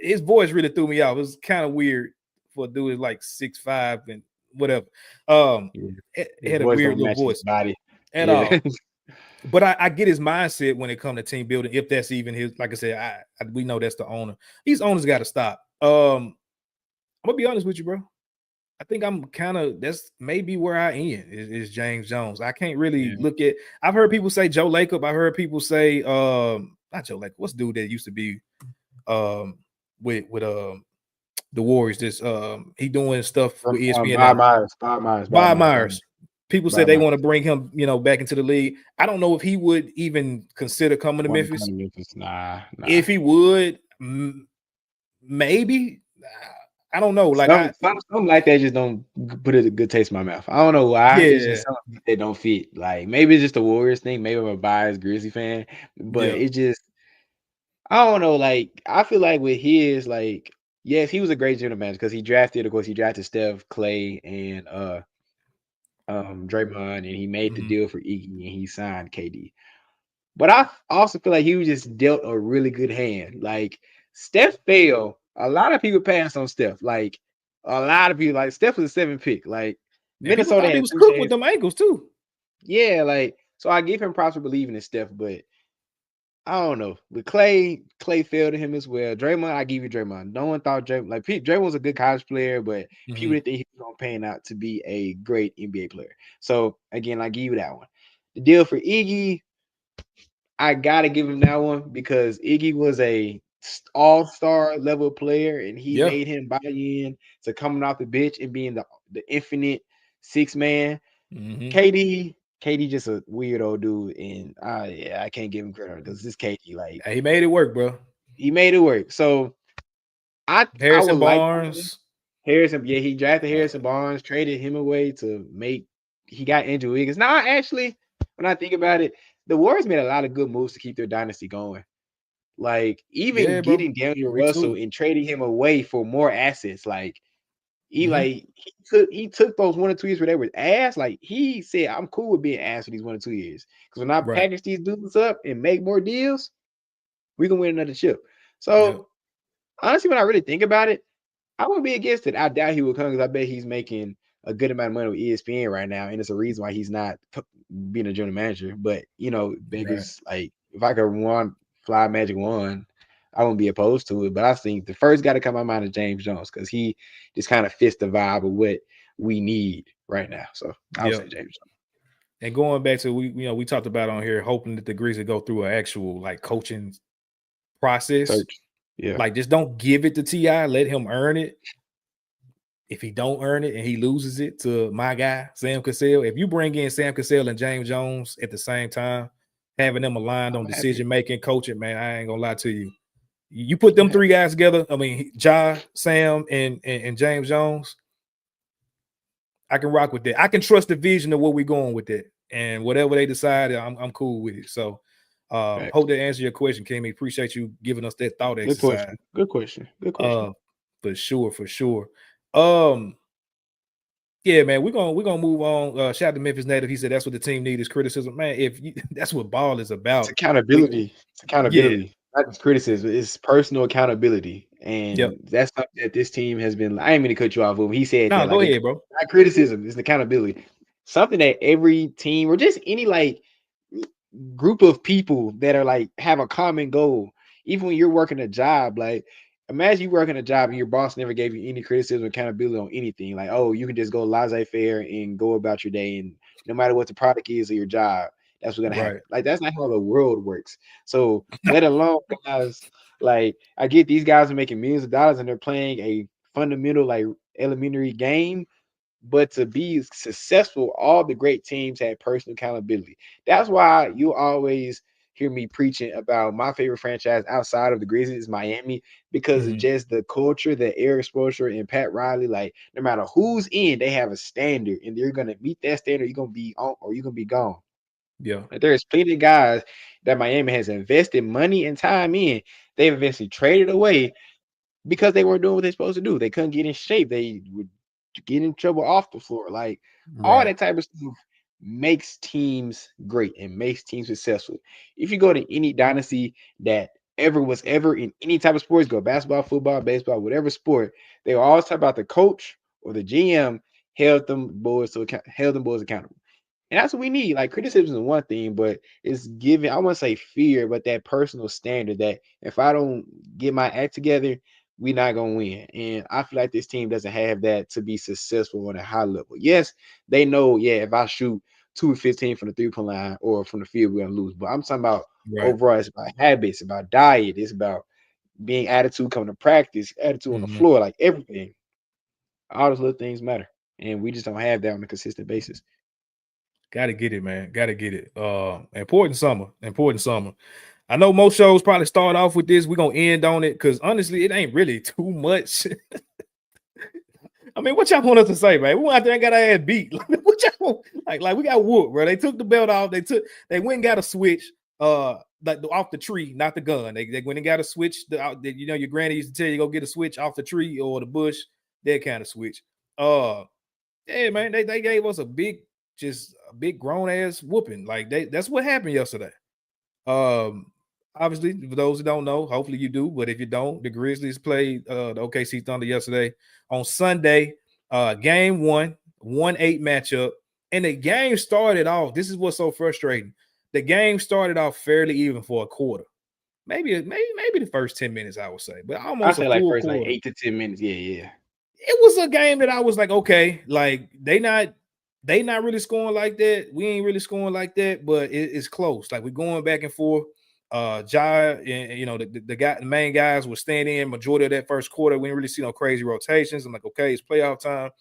His voice really threw me off. It was kind of weird for a dude like 6'5" and whatever. Yeah. It His had a voice weird don't little match his voice body. at Yeah. all. But I get his mindset when it comes to team building. If that's even his, like I said, we know that's the owner. These owners got to stop. I'm gonna be honest with you, bro. I think I'm kind of that's maybe where I end is James Jones. I can't really Yeah. look at. I've heard people say Joe Lacob. I heard people say not Joe Lacob. What's the dude that used to be with the Warriors? This he doing stuff with ESPN now. Bob Myers. People said they want to bring him, you know, back into the league. I don't know if he would even consider coming to Memphis. Nah. If he would, maybe. I don't know. Like something like that just don't put a good taste in my mouth. I don't know why. It's yeah, just something that don't fit. Like maybe it's just the Warriors thing. Maybe I'm a biased Grizzly fan, but yeah. it just I don't know. Like I feel like with his like yes, he was a great general manager because he drafted, of course, he drafted Steph, Clay, and Draymond, and he made the Mhm. deal for Iggy and he signed KD. But I also feel like he was just dealt a really good hand. Like Steph fell. A lot of people passed on Steph. Like a lot of people, like Steph was a 7 pick. Like And people Minnesota thought he had was two cooked with chances. them ankles too. Yeah, like so I give him props for believing in Steph, but I don't know. With Clay failed to him as well. Draymond, I give you Draymond. No one thought Draymond was a good college player, but people didn't think he was gonna pan out to be a great NBA player. So again, I give you that one. The deal for Iggy, I gotta give him that one because Iggy was a all-star level player, and he Yeah. made him buy in to coming off the bench and being the infinite six man. Mm-hmm. KD just a weird old dude, and I can't give him credit because this KD like He made it work, bro. he made it work. So I Harrison would like Barnes. Harrison. Yeah, he drafted Harrison Barnes, traded him away to make he got Andrew Wiggins. Now, actually, when I think about it, the Warriors made a lot of good moves to keep their dynasty going. Like even Yeah, bro. getting Daniel Russell Retool. and trading him away for more assets. Like Mm-hmm. he took those 1 or 2 years where they were ass. Like he said, I'm cool with being ass for these 1 or 2 years. Because when I Right. package these dudes up and make more deals, we can win another chip. Yep. So honestly, when I really think about it, I wouldn't be against it. I doubt he will come because I bet he's making a good amount of money with ESPN right now, and it's a reason why he's not being a general manager. But Right. Vegas, like if I could fly Magic One, I wouldn't be opposed to it. But I think the first guy to come to my mind is James Jones because he just kind of fits the vibe of what we need right now. So I would say James Jones. And going back to we talked about on here, hoping that the Grizzlies go through an actual like coaching process. Search. Yeah. Like just don't give it to T.I. Let him earn it. If he don't earn it and he loses it to my guy, Sam Cassell, if you bring in Sam Cassell and James Jones at the same time, having them aligned on decision making, coaching, man, I ain't gonna lie to you. You put them three guys together. I mean, Ja, Sam, and James Jones. I can rock with that. I can trust the vision of where we're going with that, and whatever they decide, I'm cool with it. So, hope that answered your question, Kimmy. Appreciate you giving us that thought exercise. Good question. For sure. Yeah, man, we're gonna move on. Shout out to Memphis Native. He said that's what the team needs is criticism, man. That's what ball is about. It's accountability. Yeah. Not just criticism. It's personal accountability, and that's something that this team has been. I ain't mean to cut you off, but he said that. Go ahead, bro. Not criticism. It's accountability. Something that every team or just any like group of people that are like have a common goal. Even when you're working a job, like imagine you working a job and your boss never gave you any criticism or accountability on anything. Like, oh, you can just go laissez-faire and go about your day, and no matter what the product is of your job, that's what's gonna happen. Like that's not how the world works. So let alone guys, like I get these guys are making millions of dollars and they're playing a fundamental, like elementary game. But to be successful, all the great teams had personal accountability. That's why you always hear me preaching about my favorite franchise outside of the Grizzlies is Miami because of just the culture that Eric Spoelstra and Pat Riley, like no matter who's in, they have a standard and they're gonna meet that standard. You're gonna be on or you're gonna be gone. Yeah, like, there's plenty of guys that Miami has invested money and time in. They've eventually traded away because they weren't doing what they're supposed to do. They couldn't get in shape. They would get in trouble off the floor. Like all that type of stuff makes teams great and makes teams successful. If you go to any dynasty that was ever in any type of sports, go basketball, football, baseball, whatever sport, they will always talk about the coach or the GM held them boys accountable. And that's what we need. Like criticism is one thing, but it's giving, I wouldn't say fear, but that personal standard that if I don't get my act together, we're not gonna win. And I feel like this team doesn't have that to be successful on a high level. Yes, they know, if I shoot 2 of 15 from the 3-point line or from the field, we're gonna lose. But I'm talking about overall, it's about habits, about diet, it's about being attitude coming to practice, attitude on the floor, like everything. All those little things matter. And we just don't have that on a consistent basis. Gotta get it, man. Gotta get it. Important summer. I know most shows probably start off with this. We're gonna end on it because honestly, it ain't really too much. I mean, what y'all want us to say, man? We went out there and got our ass beat. What y'all want? Like we got whooped, bro. They took the belt off. They went and got a switch. Like off the tree, not the gun. They went and got a switch. Your granny used to tell you go get a switch off the tree or the bush. That kind of switch. Yeah, man. They gave us a big grown ass whooping. Like that's what happened yesterday. Obviously, for those who don't know, hopefully you do, but if you don't, the Grizzlies played the OKC Thunder yesterday on Sunday. Game 1-8 matchup, and the game started off. This is what's so frustrating. The game started off fairly even for a quarter, maybe the first 10 minutes, I would say, but almost I say a like full first quarter. like 8 to 10 minutes. Yeah. It was a game that I was like, okay, like they not really scoring like that. We ain't really scoring like that, but it's close. Like we're going back and forth. Ja and the main guys were staying in majority of that first quarter. We didn't really see no crazy rotations. I'm like, okay, it's playoff time.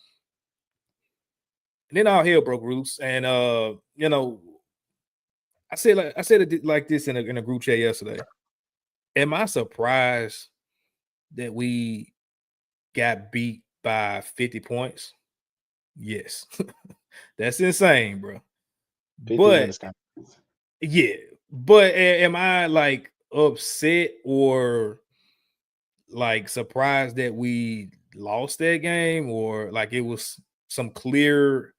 And then all hell broke loose. And I said it like this in a group chat yesterday. Am I surprised that we got beat by 50 points? Yes. That's insane, bro. But yeah, but am I like upset or like surprised that we lost that game, or like it was some clear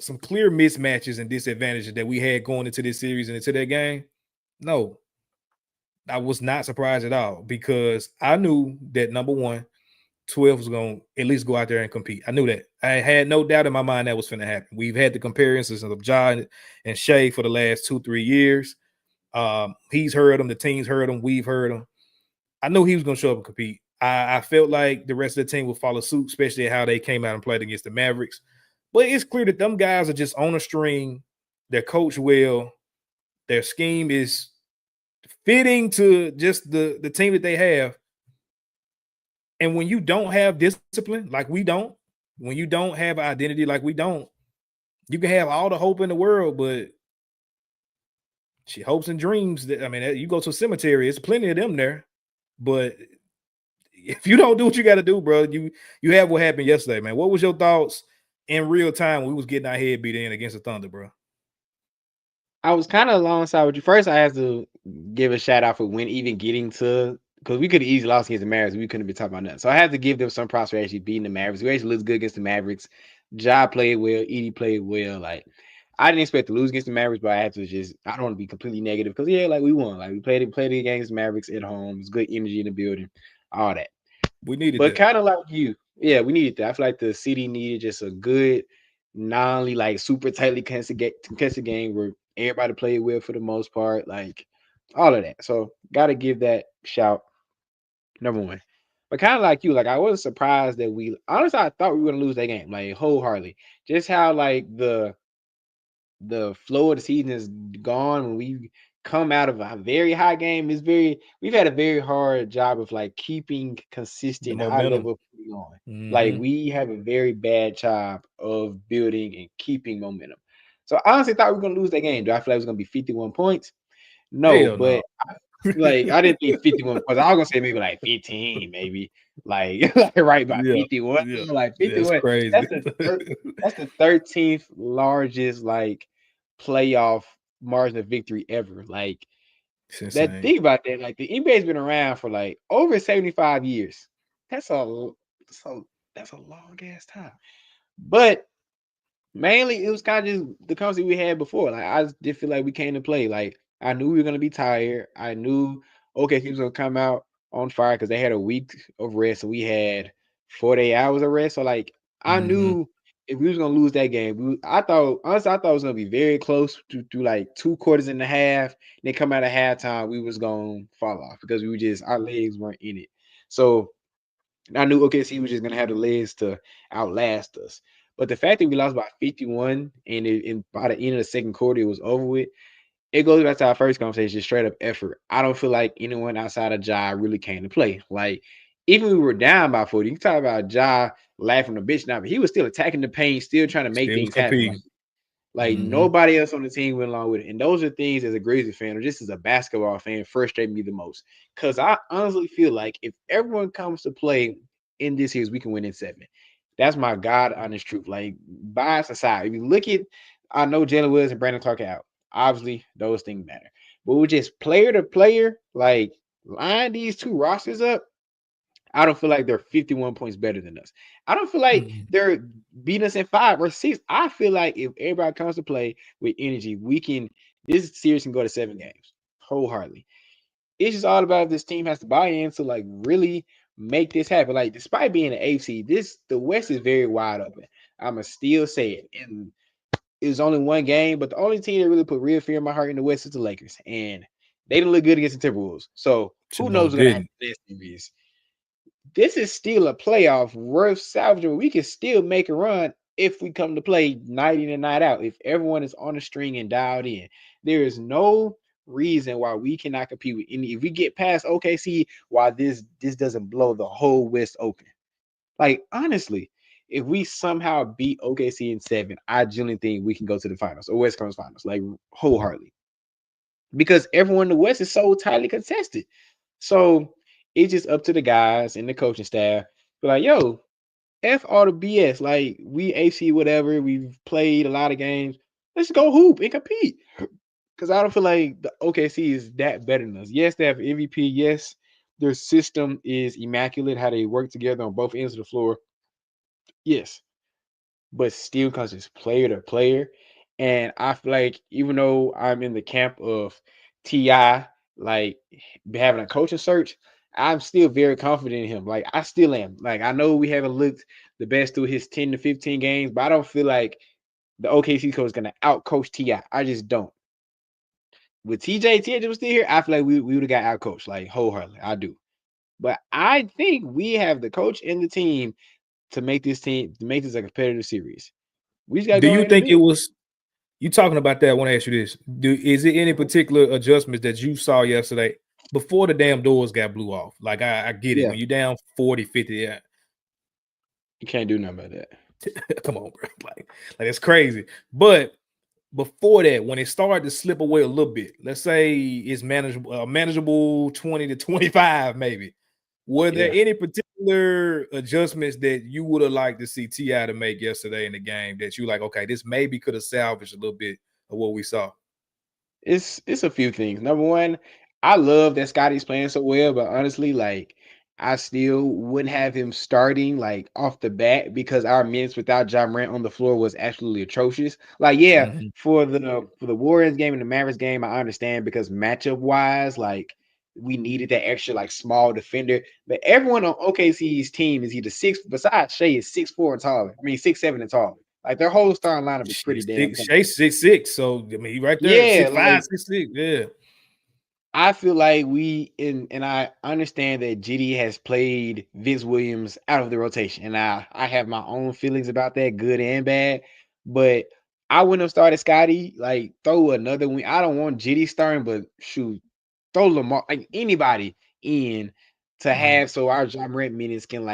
mismatches and disadvantages that we had going into this series and into that game? No. I was not surprised at all because I knew that number one, 12 was going to at least go out there and compete. I knew that. I had no doubt in my mind that was going to happen. We've had the comparisons of John and Shea for the last 2-3 years. He's heard them. The team's heard them. We've heard them. I knew he was going to show up and compete. I felt like the rest of the team would follow suit, especially how they came out and played against the Mavericks. But it's clear that them guys are just on a string. They're coached well. Their scheme is fitting to just the team that they have. And when you don't have discipline like we don't, when you don't have identity like we don't, you can have all the hope in the world, but she hopes and dreams that, I mean, you go to a cemetery, it's plenty of them there. But if you don't do what you got to do, bro, you have what happened yesterday, man. What was your thoughts in real time when we was getting our head beat in against the Thunder, bro? I was kind of alongside with you. First, I have to give a shout out for when even getting to, because we could have easily lost against the Mavericks. We couldn't be talking about nothing. So I have to give them some props for actually beating the Mavericks. We actually looked good against the Mavericks. Ja played well. Edie played well. Like, I didn't expect to lose against the Mavericks, but I have to just, I don't want to be completely negative because, yeah, like we won. Like, we played the against the Mavericks at home. It's good energy in the building, all that. We needed But that. kind of like you. Yeah, we needed that. I feel like the city needed just a good, not only like super tightly contested game where everybody played well for the most part, like all of that. So gotta give that shout, number one. But kind of like you, like I wasn't surprised that we honestly I thought we were gonna lose that game, like wholeheartedly. Just how like the flow of the season is gone when we come out of a very high game. We've had a very hard job of like keeping The consistent high momentum. level play on. Like Mm-hmm. we have a very bad job of building and keeping momentum. So I honestly thought we were gonna lose that game. Do I feel like it was gonna be 51 points? No, Hell but no. like I didn't think 51 points. I was gonna say maybe like 15, maybe like, like right by Yeah. 51. Yeah. Like That's 51. crazy. That's the 13th largest like playoff margin of victory ever. Like It's that. insane. Think about that. Like the NBA's been around for like over 75 years. That's a that's a long ass time. But mainly, it was kind of just the conversation we had before. Like I just did feel like we came to play. Like I knew we were gonna be tired. I knew okay, he was gonna come out on fire because they had a week of rest, and we had 48 hours of rest. So like I Mm-hmm. knew if we was gonna lose that game, I thought honestly I thought it was gonna be very close to like 2 quarters and a half. Then come out of halftime, we was gonna fall off because we were just our legs weren't in it. So I knew OKC was just gonna have the legs to outlast us. But the fact that we lost by 51 and by the end of the second quarter it was over with, it goes back to our first conversation, straight up effort. I don't feel like anyone outside of Ja really came to play. Like even we were down by 40, you can talk about Ja laughing the bitch now, but he was still attacking the paint, still trying to make Still was things happen. competing. Like Mm-hmm. nobody else on the team went along with it. And those are things as a Grizzlies fan or just as a basketball fan frustrate me the most. Because I honestly feel like if everyone comes to play in this series, we can win in 7. That's my God honest truth. Like bias aside, if you look at, I know Jalen Williams and Brandon Clark are out. Obviously, those things matter. But we're just player to player, like line these two rosters up. I don't feel like they're 51 points better than us. I don't feel like Mm-hmm. they're beating us in 5 or 6. I feel like if everybody comes to play with energy, we can. This series can go to 7 games wholeheartedly. It's just all about if this team has to buy in to like really make this happen. Like despite being an AFC, the West is very wide open. I'ma still say it. And it was only one game, but the only team that really put real fear in my heart in the West is the Lakers, and they didn't look good against the Timberwolves. So She who knows most what's gonna happen didn't. in this series? This is still a playoff worth salvaging. We can still make a run if we come to play night in and night out. If everyone is on the string and dialed in, there is no reason why we cannot compete with any. If we get past OKC, why this doesn't blow the whole West open? Like honestly, if we somehow beat OKC in 7, I genuinely think we can go to the finals or West Coast finals, like wholeheartedly, because everyone in the West is so tightly contested. So it's just up to the guys and the coaching staff. Be like, yo, F all the BS. Like we AC whatever. We've played a lot of games. Let's go hoop and compete. Because I don't feel like the OKC is that better than us. Yes, they have MVP. Yes, their system is immaculate. How they work together on both ends of the floor. Yes, but still because it's player to player. And I feel like even though I'm in the camp of Ti like having a coaching search, I'm still very confident in him. Like I still am. Like I know we haven't looked the best through his 10 to 15 games, but I don't feel like the OKC coach is gonna out coach Ti. I just don't. With TJ was still here, I feel like we would have got out coached like wholeheartedly. I do. But I think we have the coach and the team to make this a competitive series. We just gotta Do go you in and think do it it. was you talking about that? I want to ask you this. Is it any particular adjustments that you saw yesterday before the damn doors got blew off? Like I get it. Yeah, When you're down 40, 50, yeah. you can't do nothing about that. Come on, bro. Like it's crazy. But before that, when it started to slip away a little bit, let's say it's manageable 20 to 25, maybe. Were there Yeah. any particular adjustments that you would have liked to see Ti to make yesterday in the game that you like? Okay, this maybe could have salvaged a little bit of what we saw. It's a few things. Number one, I love that Scotty's playing so well, but honestly, like I still wouldn't have him starting like off the bat because our minutes without Jaren on the floor was absolutely atrocious. Like, yeah, Mhm. for the Warriors game and the Mavericks game, I understand because matchup wise, like we needed that extra like small defender. But everyone on OKC's team is either six besides Shea is 6'4" and taller. I mean 6'7" and taller. Like their whole starting lineup is pretty damn tall. Shea 6'6", so I mean, he right there, Yeah, 6'5", like 6'6". Yeah, I feel like and I understand that GD has played Vince Williams out of the rotation, and I have my own feelings about that, good and bad. But I wouldn't have started Scotty. Like throw another one. I don't want GD starting, but shoot, throw Lamar like anybody in to Mhm. have so our John Morant minutes can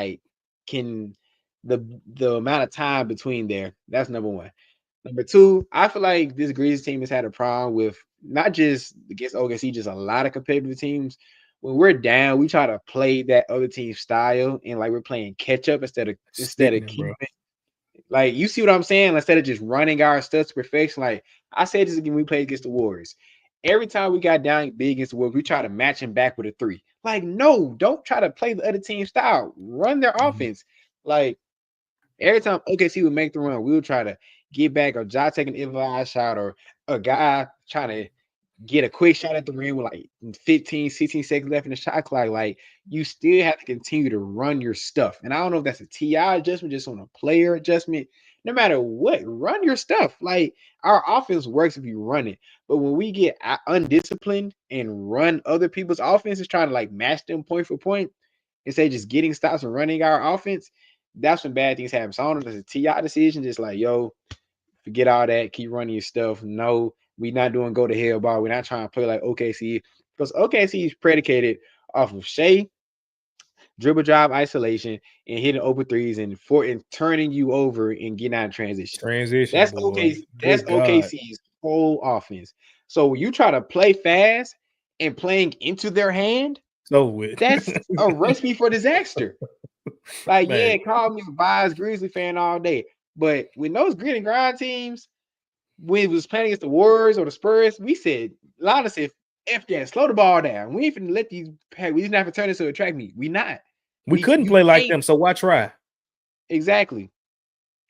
the amount of time between there. That's number one. Number two, I feel like this Grizzlies team has had a problem with not just against OKC, just a lot of competitive teams. When we're down, we try to play that other team's style and like we're playing catch up instead of Sickening, bro. keeping like you see what I'm saying? Instead of just running our stuff to perfection. Like I said this again, we played against the Warriors. Every time we got down big against the Warriors, we try to match them back with a three. Like, no, don't try to play the other team's style. Run their Mhm. offense. Like every time OKC would make the run, we would try to get back or Jai taking an improvised shot or a guy trying to get a quick shot at the rim with like 15, 16 seconds left in the shot clock. Like you still have to continue to run your stuff. And I don't know if that's a TI adjustment, just on a player adjustment. No matter what, run your stuff. Like our offense works if you run it. But when we get undisciplined and run other people's offenses, trying to like match them point for point, instead of just getting stops and running our offense, that's when bad things happen. So I don't know if it's a TI decision, just like, yo, forget all that, keep running your stuff. No, we're not doing go to hell ball. We're not trying to play like OKC because OKC is predicated off of Shea, dribble drive isolation, and hitting open threes and turning you over and getting out of transition. Transition, That's boy. okay. That's Good God. OKC's whole offense. So when you try to play fast and playing into their hand, So with that's a recipe for disaster. Like, yeah, man, call me a biased Grizzly fan all day. But when those grit and grind teams, when it was playing against the Warriors or the Spurs, we said, Lana said, F that, slow the ball down. We ain't finna let these, we didn't have to turn this to a track meet. We not. we couldn't You play like can't. them, so why try? Exactly.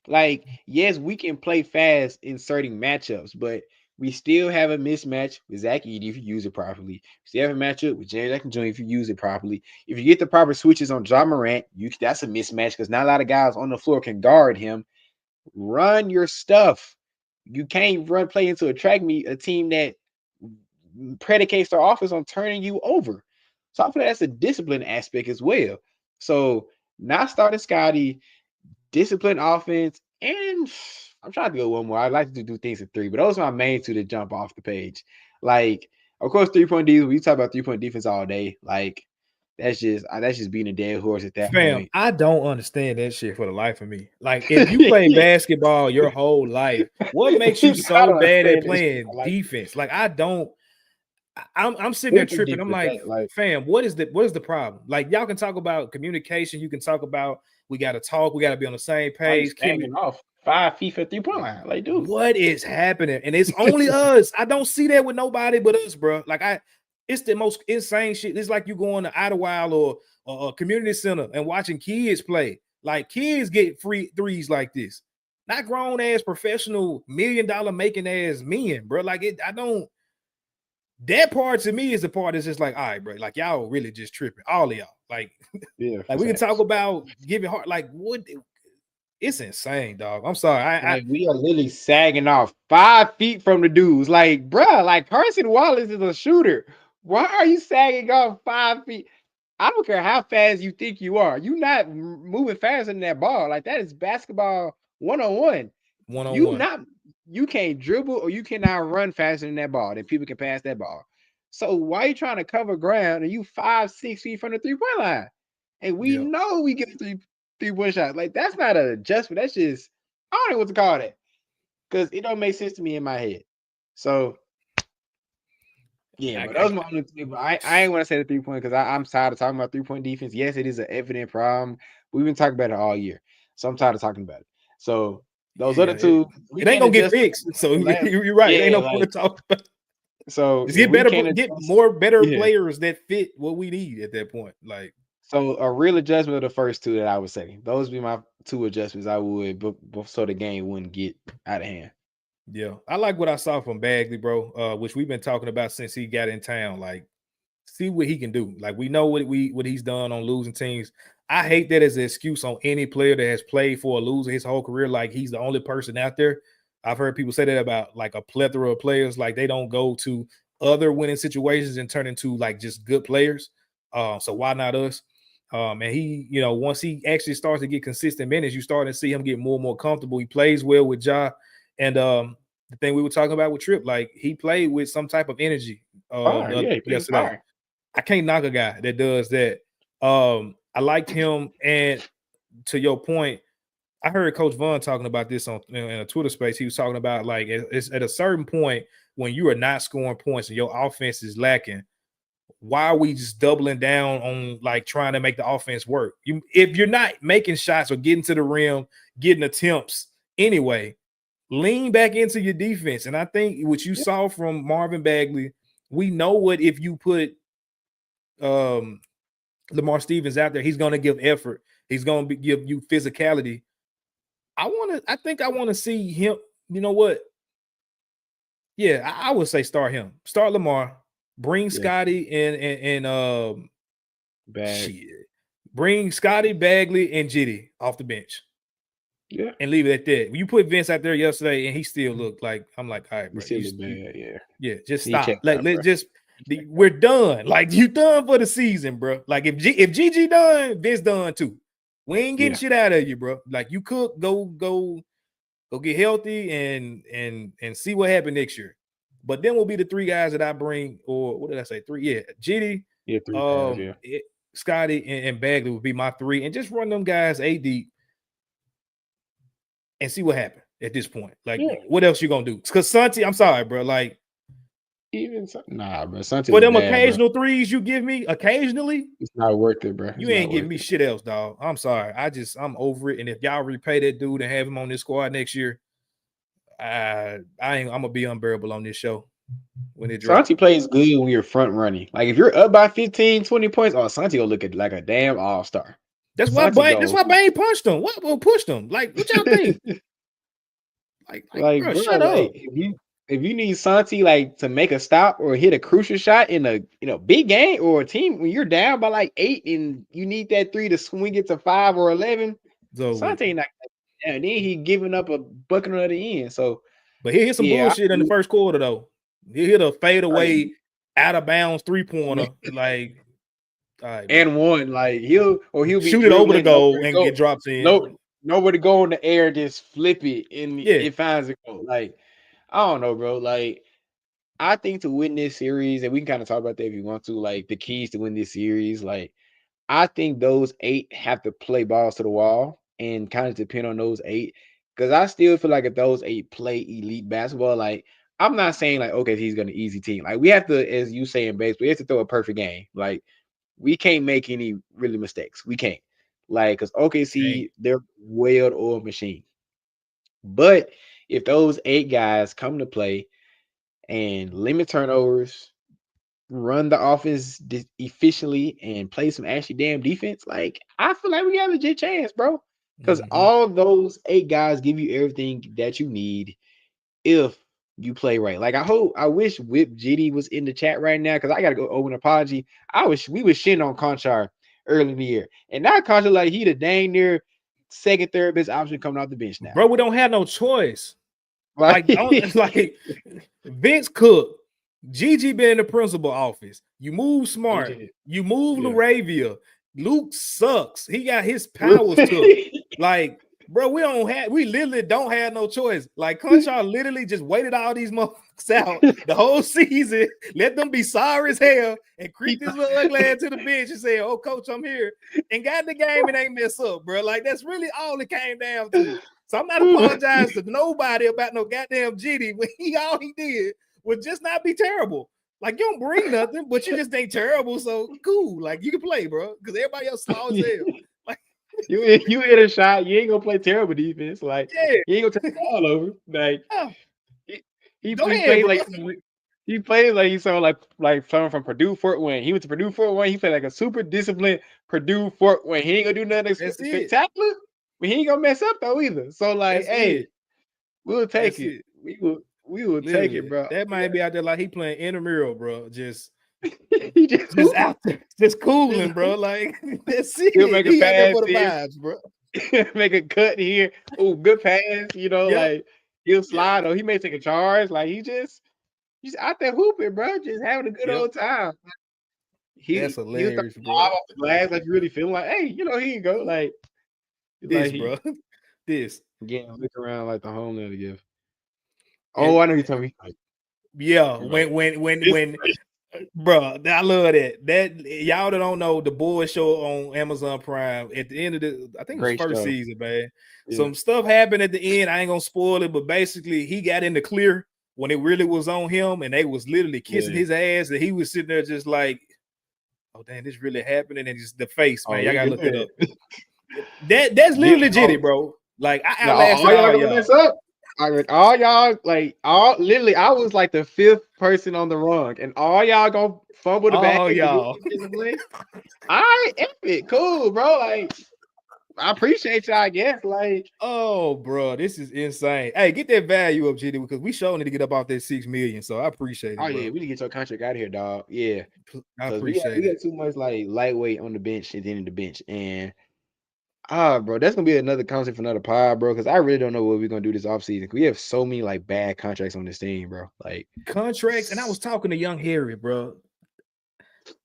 Like, yes, we can play fast in certain matchups, but we still have a mismatch with Zach Edey if you use it properly. We still have a matchup with Jaren Jackson Jr. if you use it properly. If you get the proper switches on John Morant, that's a mismatch because not a lot of guys on the floor can guard him. Run your stuff. You can't play into a track meet, a team that predicates their offense on turning you over. So I feel like that's a discipline aspect as well. So not starting Scotty, discipline offense, and I'm trying to go one more. I like to do things in three, but those are my main two to jump off the page. Like, of course, 3-point defense. We talk about 3-point defense all day. Like, that's just being a dead horse at that Fam, point. I don't understand that shit for the life of me. Like, if you play basketball your whole life, what makes you I so don't bad at understand this shit. playing Like, defense? Like, I don't. I'm sitting there 3-point tripping. I'm defense, like, like fam, what is the problem? Like, y'all can talk about communication. You can talk about we got to talk. We got to be on the same why you page. standing off 5 feet for 3-point line? Like, dude. What is happening? And it's only us. I don't see that with nobody but us, bro. It's the most insane shit. It's like you going to Idlewild or a community center and watching kids play. Like kids get free threes like this, not grown ass professional $1 million making ass men, bro. Like it, I don't. that part to me is the part that's just like, all right, bro, like y'all really just tripping, all of y'all. Like, Yeah, like we can talk about giving heart, like what. It's insane, dog. I'm sorry. We are literally sagging off 5 feet from the dudes. Like, bruh, like Carson Wallace is a shooter. Why are you sagging off 5 feet? I don't care how fast you think you are. You're not moving faster than that ball. Like that is basketball 1-on-1. You can't dribble or you cannot run faster than that ball. That people can pass that ball. So why are you trying to cover ground and you 5-6 feet from the 3-point line? And we know we get three-point shots. Like that's not an adjustment. That's just I don't know what to call that because it don't make sense to me in my head. So yeah, but that was my only thing. But I ain't want to say the 3-point because I'm tired of talking about 3-point defense. Yes, it is an evident problem. We've been talking about it all year, so I'm tired of talking about it. So those other two, it ain't gonna get fixed. So you're right. It ain't no point to talk about. So just get more better players that fit what we need at that point. Like so, a real adjustment of the first two that I would say. Those would be my two adjustments I would, so the game wouldn't get out of hand. Yeah, I like what I saw from Bagley, bro. Which we've been talking about since he got in town. Like, see what he can do. Like, we know what he's done on losing teams. I hate that as an excuse on any player that has played for a loser his whole career. Like, he's the only person out there. I've heard people say that about like a plethora of players. Like, they don't go to other winning situations and turn into like just good players. So why not us? And he, once he actually starts to get consistent minutes, you start to see him get more and more comfortable. He plays well with Ja. And the thing we were talking about with Tripp, like he played with some type of energy yesterday. I can't knock a guy that does that. I liked him. And to your point, I heard Coach Vaughn talking about this in a Twitter space. He was talking about like it's at a certain point when you are not scoring points and your offense is lacking, why are we just doubling down on like trying to make the offense work? If you're not making shots or getting to the rim, getting attempts anyway, lean back into your defense. And I think what you saw from Marvin Bagley, we know what if you put Lamar Stevens out there, he's going to give effort. He's going to give you physicality. I think I want to see him. You know what? Yeah, I would say start him. Start Lamar. Bring Scotty and bring Scotty, Bagley, and Jitty off the bench. Yeah, and leave it at that. When you put Vince out there yesterday, and he still looked like I'm like, all right, bro, just stop. We're done. Like you done for the season, bro. Like if GG done, Vince done too. We ain't getting shit out of you, bro. Like you cook, go get healthy and see what happened next year. But then will be the three guys that I bring, or what did I say? Three, GD, Scotty, and Bagley would be my three, and just run them guys A deep and see what happened at this point. Like, what else you gonna do? Because Santi, I'm sorry, bro. Like, bro. Santi for them occasional threes you give me occasionally, it's not worth it, bro. You ain't giving me shit else, dog. I'm sorry. I'm over it. And if y'all repay that dude and have him on this squad next year, I'm gonna be unbearable on this show when it drops. Santi plays good when you're front running. Like if you're up by 15, 20 points, Santi will look like a damn all-star. That's why Bane punched him. What pushed him? Like, what y'all think? bro, shut up. If you need Santi like to make a stop or hit a crucial shot in a big game or a team when you're down by like 8 and you need that 3 to swing it to 5 or 11, Santi ain't not. And then he giving up a bucket at the end. So, but he hit some bullshit in the first quarter though. He hit a fadeaway out of bounds 3-pointer, like. Right, and one, like he'll be shoot it over the goal and get drops in. Nobody go in the air, just flip it and it finds a goal. Like I don't know, bro. Like I think to win this series, and we can kind of talk about that if you want to. Like the keys to win this series, like I think those 8 have to play balls to the wall and kind of depend on those 8. Because I still feel like if those 8 play elite basketball, like I'm not saying like okay, he's gonna easy team. Like we have to, as you say in baseball, we have to throw a perfect game. Like we can't make any really mistakes. We can't. Like, because OKC, they're well-oiled machine. But if those 8 guys come to play and limit turnovers, run the offense efficiently, and play some actually damn defense, like, I feel like we got a legit chance, bro. Because all those 8 guys give you everything that you need if you play right. Like I wish Whip GD was in the chat right now because I gotta go open an apology. We was shitting on Conchar early in the year, and now Conchar like he the dang near second, third best option coming off the bench now. Bro, we don't have no choice. Like Vince Cook, Gigi been in the principal office. You move Smart, you move Laravia. Luke sucks. He got his powers took. Like, bro, we literally don't have no choice. Like, Conchar literally just waited all these motherfuckers out the whole season, let them be sorry as hell, and creep this little ugly ass to the bench and say, "Oh, coach, I'm here," and got in the game and ain't mess up, bro. Like, that's really all it came down to. So I'm not apologizing to nobody about no goddamn GD when all he did was just not be terrible. Like, you don't bring nothing, but you just ain't terrible. So cool. Like, you can play, bro. Because everybody else slow as hell. Like, you hit a shot, you ain't gonna play terrible defense. Like, you ain't gonna take the ball over. Like, he played like he saw like someone from Purdue Fort Wayne. He went to Purdue Fort Wayne. He played like a super disciplined Purdue Fort Wayne. He ain't gonna do nothing spectacular, but he ain't gonna mess up though either. So like, we'll take it. We will take it, bro. That might be out there like he playing intramural, bro. Just he just out there, just cooling, bro. Like, that's it. He'll make a pass for the vibes, bro. Make a cut here. Oh, good pass. You know, like he'll slide or he may take a charge. Like he's out there hooping, bro. Just having a good old time. That's hilarious, bro. Off the glass, like you really feeling like, hey, you know, here you go. Like this, bro. This again, look around like the home to give. Oh, I know you're telling me. Yeah, when bro, I love that. That y'all that don't know, the Boys show on Amazon Prime at the end of I think it was first season, man. Yeah. Some stuff happened at the end. I ain't gonna spoil it, but basically he got in the clear when it really was on him, and they was literally kissing his ass, and he was sitting there just like, oh damn, this really happening, and just the face, man. Y'all gotta look it up. That's literally legit, bro. Like I outlasted all y'all. All y'all, like literally, I was like the fifth person on the rung, and all y'all gonna fumble the back. Oh, y'all. All right, epic, cool, bro. Like, I appreciate y'all. I guess, like, oh, bro, this is insane. Hey, get that value up, GD, because we sure need to get up off that 6 million. So I appreciate it. Oh bro. Yeah, we need to get your contract out of here, dog. Yeah, I appreciate it. We got too much like lightweight on the bench at the end of the bench, and. Bro, that's gonna be another concept for another pod, bro. Because I really don't know what we're gonna do this offseason. We have so many like bad contracts on this team, bro. Like contracts, and I was talking to Young Harry, bro.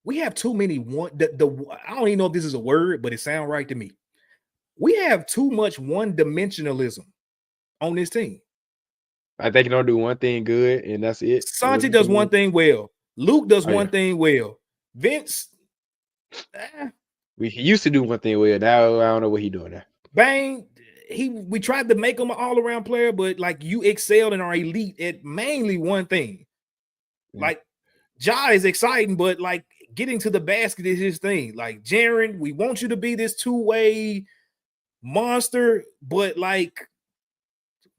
We have too many I don't even know if this is a word, but it sounds right to me. We have too much one-dimensionalism on this team. I think you don't do one thing good, and that's it. Santi does one thing well. Luke does one thing well. Vince. He used to do one thing well. Now I don't know what he's doing now. Bang, we tried to make him an all-around player, but like you excel and are elite at mainly one thing. Like Ja is exciting, but like getting to the basket is his thing. Like Jaren, we want you to be this two-way monster, but like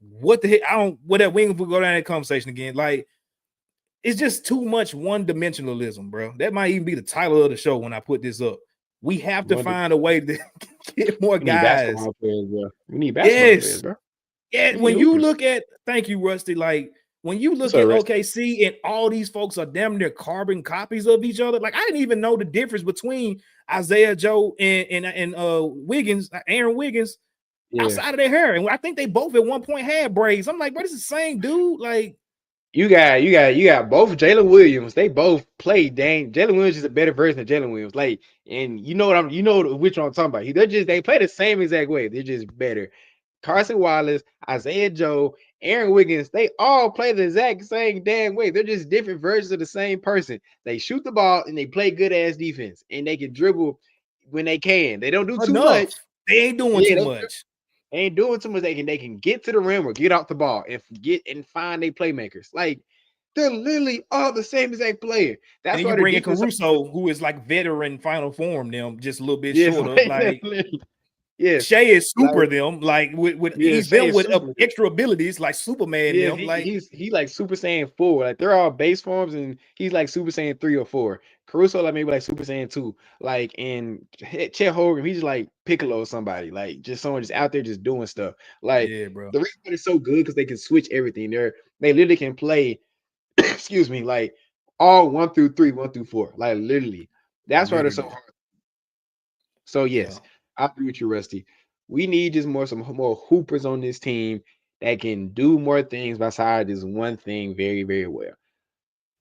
what the heck? We ain't gonna go down that conversation again. Like it's just too much one-dimensionalism, bro. That might even be the title of the show when I put this up. We have to find a way to get more guys. We need basketball players, bro. Yeah, when you look at, thank you, Rusty. Like when you look at OKC and all these folks are damn near carbon copies of each other. Like I didn't even know the difference between Isaiah Joe and Wiggins, Aaron Wiggins, outside of their hair. And I think they both at one point had braids. I'm like, bro, this is the same dude. Like. You got both Jalen Williams. They both play dang. Jalen Williams is a better version of Jalen Williams. Like, and you know which one I'm talking about. They play the same exact way. They're just better. Carson Wallace, Isaiah Joe, Aaron Wiggins, they all play the exact same damn way. They're just different versions of the same person. They shoot the ball and they play good ass defense. And they can dribble when they can. They don't do too much. They ain't doing too much. Ain't doing too much. They can get to the rim or get off the ball and find their playmakers. Like they're literally all the same exact player. That's why you bring in Caruso, who is like veteran final form, them just a little bit shorter. Like Shea is super them. Like he's them with extra abilities like Superman. Them. He's like Super Saiyan 4. Like they're all base forms, and he's like Super Saiyan 3 or 4. Caruso like maybe like Super Saiyan 2. Like in Chet Hogan, he's just like Piccolo or somebody, like just someone just out there just doing stuff. Like Yeah, bro. the reason why it's so good because they can switch everything. They literally can play, excuse me, like all 1 through 3, 1 through 4. Like literally. That's why they're so Literally. hard. So Yeah. yes, I agree with you, Rusty. We need just some more hoopers on this team that can do more things besides this one thing very, very well.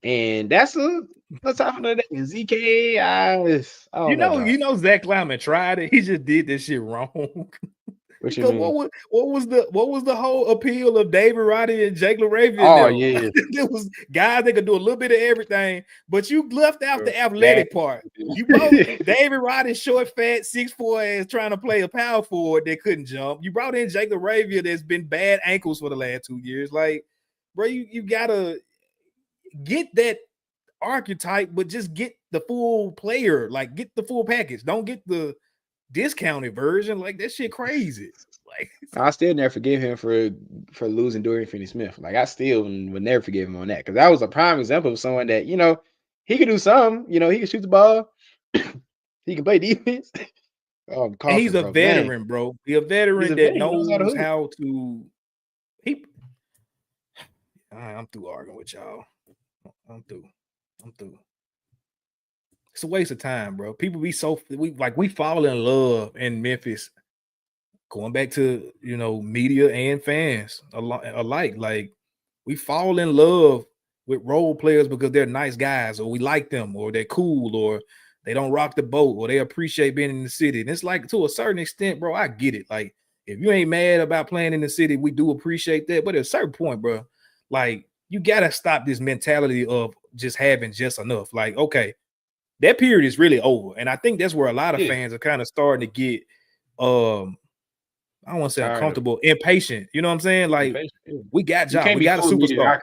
And that's top of the day. ZK, I don't know, dog. You know, Zach Lyman tried it. He just did this shit wrong. What you Because mean? what was the whole appeal of David Roddy and Jake LaRavia? Oh yeah, There was guys that could do a little bit of everything, but you left out the athletic part. You brought David Roddy, short, fat, 6'4" ass trying to play a power forward that couldn't jump. You brought in Jake LaRavia that's been bad ankles for the last 2 years. Like, bro, you gotta get that archetype, but just get the full player, like get the full package. Don't get the discounted version. Like that shit crazy. Like I still never forgive him for losing Dorian Finney-Smith. Like I still would never forgive him on that because that was a prime example of someone that he could do something. He could shoot the ball, he can play defense. and he's a veteran, bro. He's a veteran that knows how to. I'm through arguing with y'all. I'm through. It's a waste of time, bro. People be we fall in love in Memphis. Going back to media and fans alike, like we fall in love with role players because they're nice guys, or we like them, or they're cool, or they don't rock the boat, or they appreciate being in the city. And it's like to a certain extent, bro, I get it. Like if you ain't mad about playing in the city, we do appreciate that. But at a certain point, bro, like you gotta stop this mentality of just having just enough. Like, okay, that period is really over, and I think that's where a lot of fans are kind of starting to get I don't want to say uncomfortable, impatient. You know what I'm saying? Like we got Josh, we got a superstar.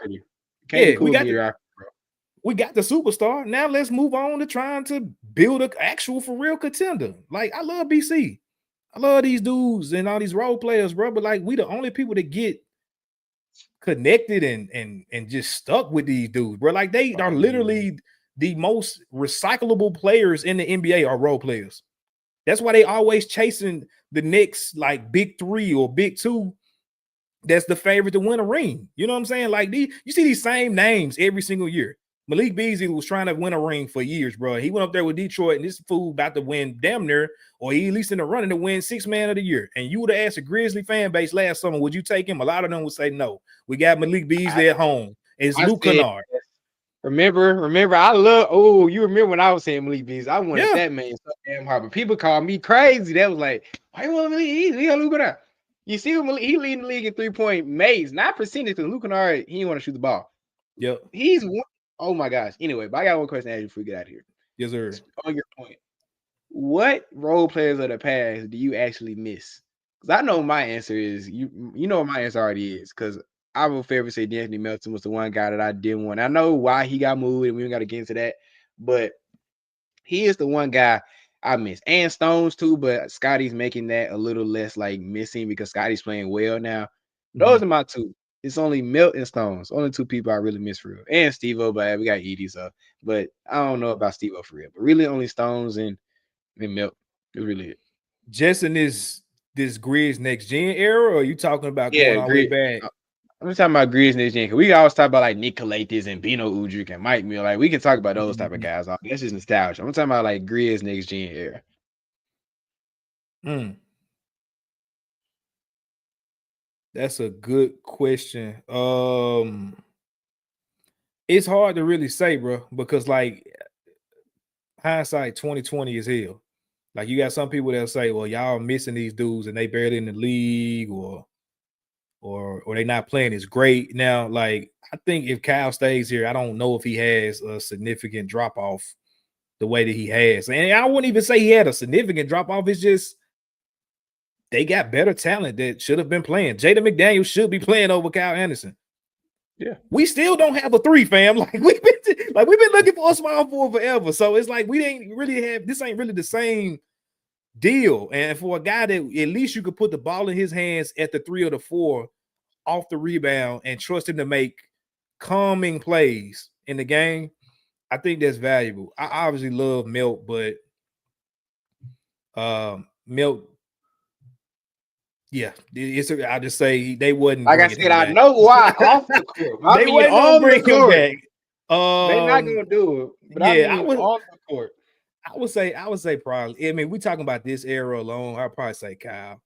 We got the superstar. Now let's move on to trying to build an actual for real contender. Like I love BC. I love these dudes and all these role players, bro. But like we the only people that get connected and just stuck with these dudes, bro. Like they are literally the most recyclable players in the NBA are role players. That's why they always chasing the next like big 3 or big 2. That's the favorite to win a ring. You know what I'm saying? Like you see these same names every single year. Malik Beasley was trying to win a ring for years, bro. He went up there with Detroit, and this fool about to win damn near, or he at least in the running to win 6th man of the year. And you would have asked a Grizzly fan base last summer, would you take him? A lot of them would say no. We got Malik Beasley at home. It's Luke Kennard. Remember, you remember when I was saying Malik Beasley? I wanted that man so damn hard, but people called me crazy. That was like, why you want Malik Beasley? Luke Kennard. You see, he leading the league in 3-point maze, not percentage, because Luke Kennard, he didn't want to shoot the ball. Yep. He's one. Oh my gosh. Anyway, but I got one question to ask you before we get out of here. Yes, sir. On your point, what role players of the past do you actually miss? Because I know my answer is you know what my answer already is, because I will forever say D'Anthony Melton was the one guy that I didn't want. I know why he got moved, and we don't got to get into that, but he is the one guy I miss. And Stones too, but Scotty's making that a little less like missing because Scotty's playing well now. Those are my two. It's only Milt and Stones. Only 2 people I really miss for real. And Steve-O, but we got Edie, so. But I don't know about Steve-O for real. But really only Stones and Milt. It's really it. Just in this Grizz next gen era, or are you talking about going all the way back? I'm talking about Grizz next gen. We always talk about like Nick Kalatis and Bino Udrich and Mike Mill. Like we can talk about those type of guys. That's just nostalgia. I'm talking about like Grizz next gen era. That's a good question. It's hard to really say, bro, because like hindsight 2020 is hell. Like you got some people that'll say, well, y'all missing these dudes and they barely in the league, or they not playing as great. Now, like I think if Kyle stays here, I don't know if he has a significant drop off the way that he has. And I wouldn't even say he had a significant drop off. It's just they got better talent that should have been playing. Jaden McDaniels should be playing over Kyle Anderson. Yeah, we still don't have a 3, fam. Like we've been looking for a small forward forever. So it's like we ain't really have this. Ain't really the same deal. And for a guy that at least you could put the ball in his hands at the 3 or the 4 off the rebound and trust him to make calming plays in the game, I think that's valuable. I obviously love Melt, but Melt, yeah, I just say they wasn't Like I bringing said, him I back. know why off the court. I They mean, wasn't gonna on the bring him court, back. they not gonna do it. But I Yeah, mean, on the court. I would say probably. I mean, we talking about this era alone. I'd probably say Kyle.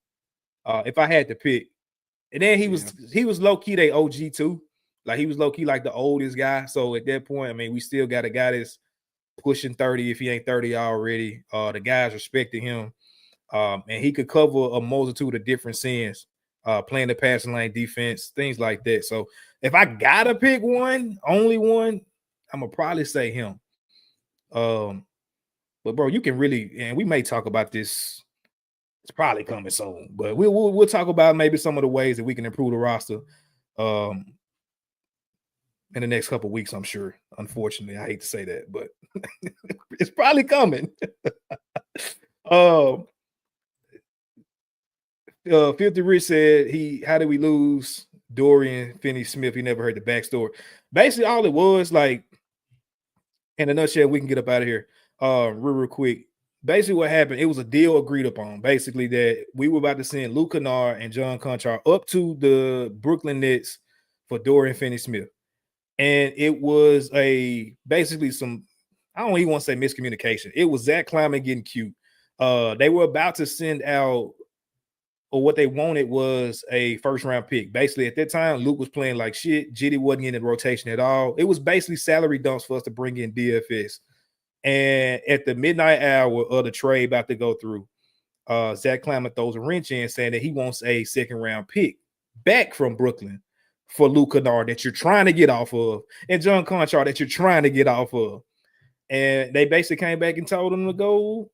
If I had to pick, and then he was low key they OG too. Like he was low key like the oldest guy. So at that point, I mean, we still got a guy that's pushing 30 if he ain't 30 already. The guys respecting him. And he could cover a multitude of different sins, playing the passing lane defense, things like that. So if I gotta pick one, only one, I'm gonna probably say him. But bro, you can really, and we may talk about this. It's probably coming soon, but we'll talk about maybe some of the ways that we can improve the roster in the next couple of weeks. I'm sure. Unfortunately, I hate to say that, but it's probably coming. 50 Rich said how did we lose Dorian Finney-Smith? He never heard the backstory. Basically, all it was, like, in a nutshell, we can get up out of here real quick. Basically, what happened, it was a deal agreed upon, basically, that we were about to send Luke Kennard and John Conchar up to the Brooklyn Nets for Dorian Finney-Smith. And it was basically some, I don't even want to say miscommunication. It was Zach Kleiman getting cute. They were about to send out, or what they wanted was a first-round pick. Basically, at that time, Luke was playing like shit. Jitty wasn't in the rotation at all. It was basically salary dumps for us to bring in DFS. And at the midnight hour of the trade about to go through, Zach Kleiman throws a wrench in saying that he wants a second-round pick back from Brooklyn for Luke Kennard that you're trying to get off of, and John Conchar that you're trying to get off of. And they basically came back and told him to go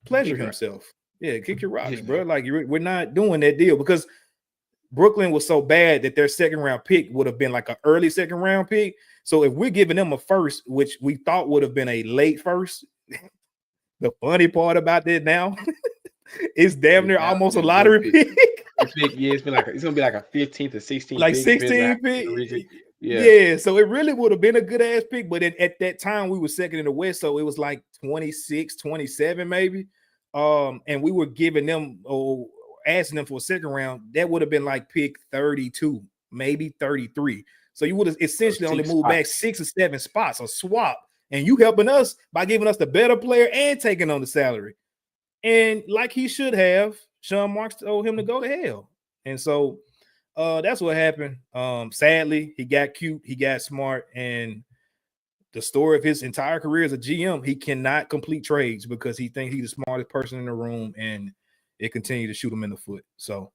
pleasure himself. Yeah, kick your rocks, bro. Like, we're not doing that deal because Brooklyn was so bad that their second round pick would have been like an early second round pick. So if we're giving them a first, which we thought would have been a late first, the funny part about that now, it's damn near almost a lottery pick. Yeah, it's gonna be like a 15th or 16th, like pick, 16 pick. Yeah, so it really would have been a good ass pick, but at that time we were second in the West, so it was like 26, 27 maybe. And we were giving them asking them for a second round, that would have been like pick 32, maybe 33. So you would have essentially only moved back 6 or 7 spots, a swap, and you helping us by giving us the better player and taking on the salary. And like he should have, Sean Marks told him to go to hell. And so that's what happened. Sadly, he got cute, he got smart, and the story of his entire career as a GM, he cannot complete trades because he thinks he's the smartest person in the room, and it continued to shoot him in the foot. So,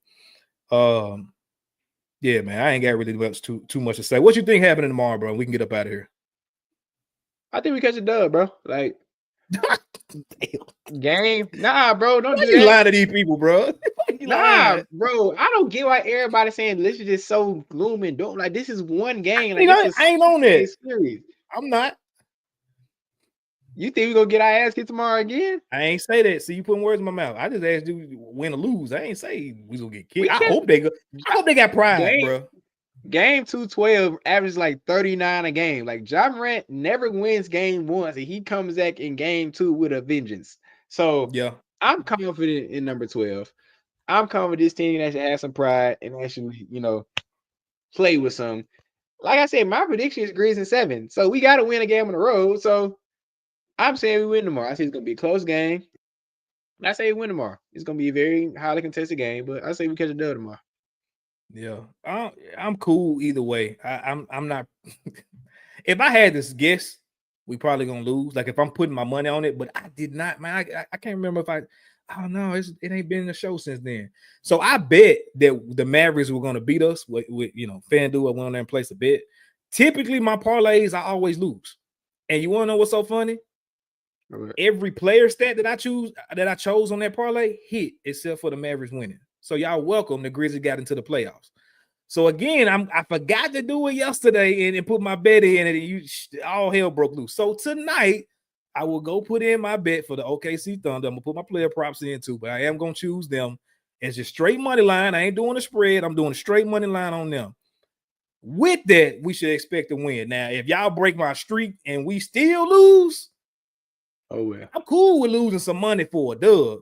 yeah, man, I ain't got really too much to say. What you think happening tomorrow, bro? We can get up out of here. I think we catch a dub, bro. Like, game, nah, bro. Don't do that. You lie to these people, bro. Nah, bro. I don't get why everybody saying this is just so gloom and doom. Like, this is one game. Like, I ain't on that. Series. I'm not. You think we gonna get our ass kicked tomorrow again? I ain't say that. See, you putting words in my mouth. I just asked you win or lose. I ain't say we gonna get kicked. I hope they got pride, bro. Game 212 averages like 39 a game. Like, Jaren never wins game 1, and he comes back in game 2 with a vengeance. So yeah, I'm confident in number 12. I'm confident this team actually has some pride and actually, play with some. Like I said, my prediction is Grizzlies in 7. So we got to win a game on the road. So I'm saying we win tomorrow. I say it's going to be a close game. I say we win tomorrow. It's going to be a very highly contested game, but I say we catch a dub tomorrow. Yeah, I'm cool either way. I'm not. If I had this guess, we probably gonna lose. Like if I'm putting my money on it, but I did not, man. I can't remember if I. Oh no, it ain't been in the show since then. So I bet that the Mavericks were gonna beat us with FanDuel. I went on there and placed a bet. Typically, my parlays I always lose. And you want to know what's so funny? Right. Every player stat that I chose on that parlay hit, except for the Mavericks winning. So y'all welcome the Grizzlies got into the playoffs. So again, I forgot to do it yesterday and put my bet in, and all hell broke loose. So tonight I will go put in my bet for the OKC Thunder. I'm gonna put my player props in too, but I am gonna choose them as just straight money line. I ain't doing a spread. I'm doing a straight money line on them. with that, we should expect to win. Now, if y'all break my streak and we still lose, well. I'm cool with losing some money for a dub.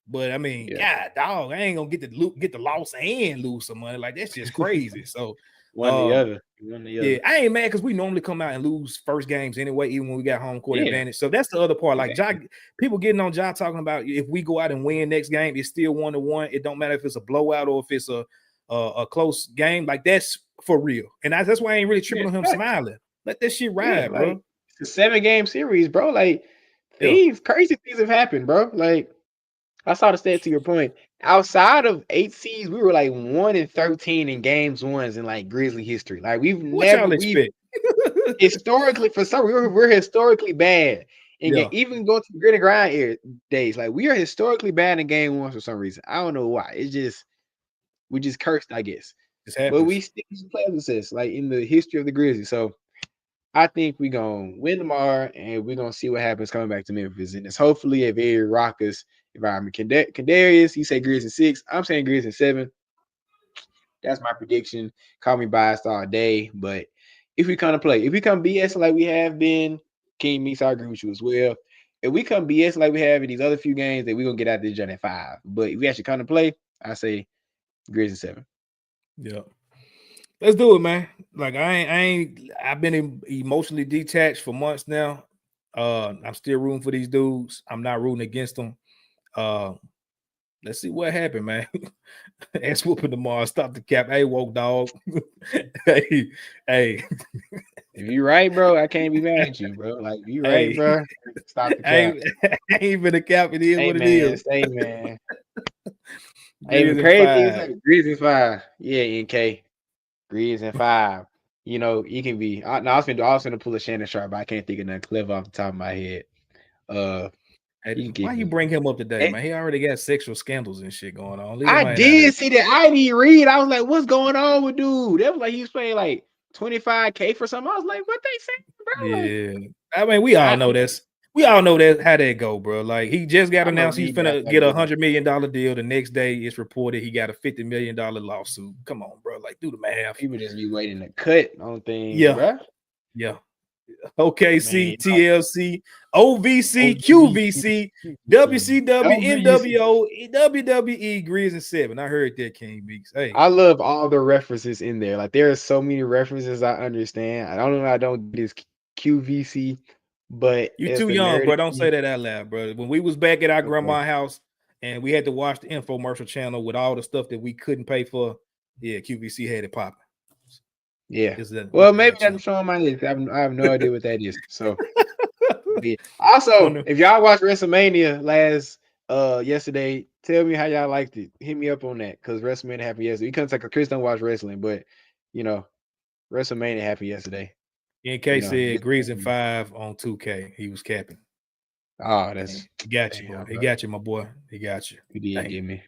But I mean, Yeah. God, dog, I ain't gonna get the loss and lose some money. Like that's just crazy. So One or the other. One or the yeah, other. I ain't mad because we normally come out and lose first games anyway, even when we got home court Yeah. advantage. So that's the other part. Like Exactly. people getting on Ja talking about if we go out and win next game, it's still 1-1. It don't matter if it's a blowout or if it's a close game. Like that's for real. And that's why I ain't really tripping on him smiling. Let that shit ride, bro. Like, it's a 7-game series, bro. Like crazy things have happened, bro. Like I saw the stat to your point. Outside of 8 seeds, we were like 1-13 in games ones in like Grizzly history. Like we've historically for some we're historically bad. And even going to the grit and grind days, like we are historically bad in game ones for some reason. I don't know why. It's just we just cursed, I guess. But we still play success like in the history of the Grizzlies. So I think we're gonna win tomorrow, and we're gonna see what happens coming back to Memphis. And it's hopefully a very raucous environment. Kadarius, he said Grizzlies 6. I'm saying Grizzlies 7. That's my prediction. Call me biased all day, but if we come to play, if we come BS like we have been, King Meeks, I agree with you as well. If we come BS like we have in these other few games, then we're gonna get out this joint at 5. But if we actually come to play, I say Grizzlies 7. Yeah. Let's do it, man. Like I've been emotionally detached for months now. I'm still rooting for these dudes. I'm not rooting against them. Let's see what happened, man. Ass whooping tomorrow. Stop the cap. Hey, woke dog. hey. If you right, bro, I can't be mad at you, bro. Like you right, bro. Stop the cap. Ain't even a cap. It is what it is. Hey, man. Hey, crazy. Grizzlies 5. Yeah, NK. Grizzlies 5. You know, you can be. I was gonna pull a Shannon Sharp, but I can't think of nothing clever off the top of my head. Why you bring him up today, man? He already got sexual scandals and shit going on. I did see that. I didn't read. I was like, what's going on with dude? That was like he was paying like $25K for something. I was like, what they saying, bro? Yeah. I mean, we all know this. We all know that how that go, bro. Like he just got announced he's finna get $100 million deal. The next day it's reported he got a $50 million lawsuit. Come on, bro. Like do the math. People just be waiting to cut on things, bro. Yeah. OKC, TLC, OVC, QVC, WCW, NWO, WWE, Grizzlies 7. I heard that, King Meeks. Hey, I love all the references in there. Like there are so many references I understand. I don't get this QVC, but you too young, bro. Don't say that out loud, bro. When we was back at our grandma's house and we had to watch the infomercial channel with all the stuff that we couldn't pay for, QVC had it popping. Yeah. Well, maybe I'm showing my list. I have no idea what that is. So, also, if y'all watched WrestleMania yesterday, tell me how y'all liked it. Hit me up on that because WrestleMania happened yesterday. You couldn't take Chris don't watch wrestling, but WrestleMania happened yesterday. NK said Grizzlies 5 on 2K. He was capping. Oh, that's he got you, bro. He got you, my boy. He got you. He did get me.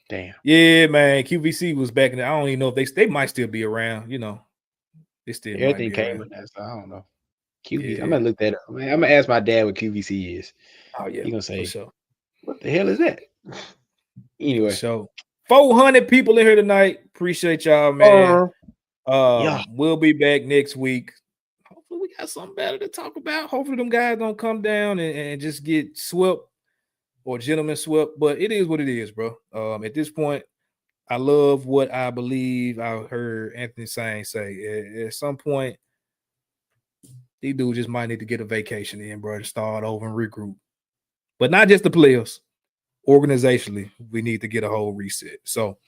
Damn. Yeah, man. QVC was back in there. I don't even know if they might still be around. They still everything came with that, so I don't know. QVC. I'm gonna look that up. Man, I'm gonna ask my dad what QVC is. Oh yeah, he gonna say, "What the hell is that?" Anyway, so 400 people in here tonight. Appreciate y'all, man. We'll be back next week. Hopefully, we got something better to talk about. Hopefully, them guys don't come down and just get swept or gentlemen swept. But it is what it is, bro. At this point, I love what I believe I heard Anthony Sang say. At some point, these dudes just might need to get a vacation in, bro, to start over and regroup. But not just the players. Organizationally, we need to get a whole reset. So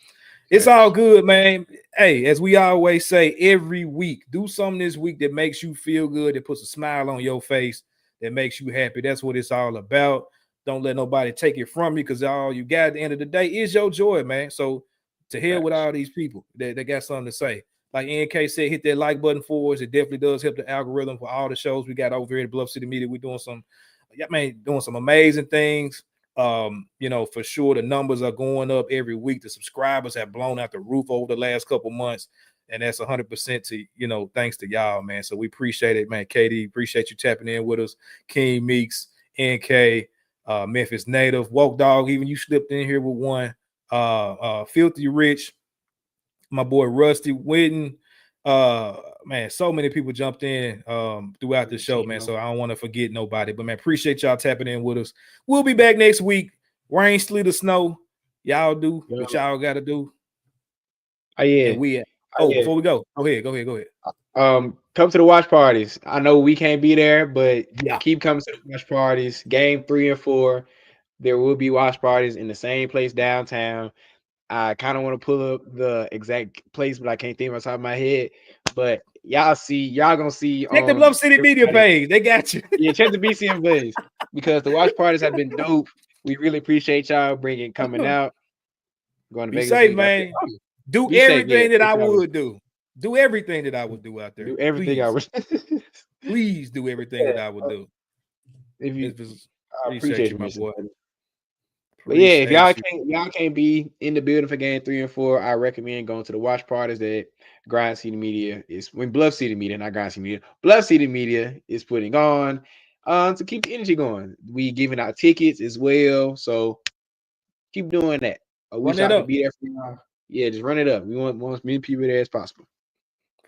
it's all good, man. Hey, as we always say, every week, do something this week that makes you feel good, that puts a smile on your face, that makes you happy. That's what it's all about. Don't let nobody take it from you because all you got at the end of the day is your joy, man. So to hell with all these people that got something to say. Like NK said, hit that like button for us. It definitely does help the algorithm for all the shows we got over here at Bluff City Media. We're doing some amazing things. For sure the numbers are going up every week. The subscribers have blown out the roof over the last couple months, and that's 100% to thanks to y'all, man. So we appreciate it, man. KD, appreciate you tapping in with us. King Meeks, NK, Memphis native, Woke Dog, even you slipped in here with one. Filthy Rich, my boy Rusty Whitten, Man, so many people jumped in throughout the show, man. So I don't want to forget nobody. But man, appreciate y'all tapping in with us. We'll be back next week. Rain, sleet, or snow. Y'all do what y'all gotta do. Oh yeah. Before we go ahead. Come to the watch parties. I know we can't be there, but keep coming to the watch parties. Game 3 and 4. There will be watch parties in the same place downtown. I kind of want to pull up the exact place, but I can't think off the top of my head. But y'all gonna see. Check the Bluff City media page. They got you. Yeah, check the BCM page because the watch parties have been dope. We really appreciate y'all coming out. Going to Be Vegas. Safe, man. Do everything that I would do. Do everything that I would do out there. Do everything I would. Please do everything that I would do. If you, I appreciate you, my boy. But yeah, if y'all can't be in the building for game 3 and 4, I recommend going to the watch parties that Grind City Media is Bluff City Media, not Grind City Media. Bluff City Media is putting on to keep the energy going. We giving out tickets as well, so keep doing that. We try to be there for y'all. Yeah, just run it up. We want as many people there as possible.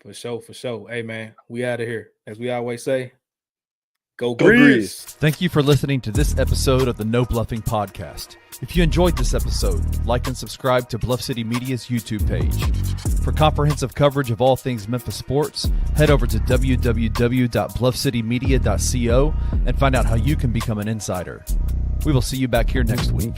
For sure. Hey man, we out of here. As we always say, go Grizz. Thank you for listening to this episode of the No Bluffing Podcast. If you enjoyed this episode, like and subscribe to Bluff City Media's YouTube page. For comprehensive coverage of all things Memphis sports, head over to www.bluffcitymedia.co and find out how you can become an insider. We will see you back here next week.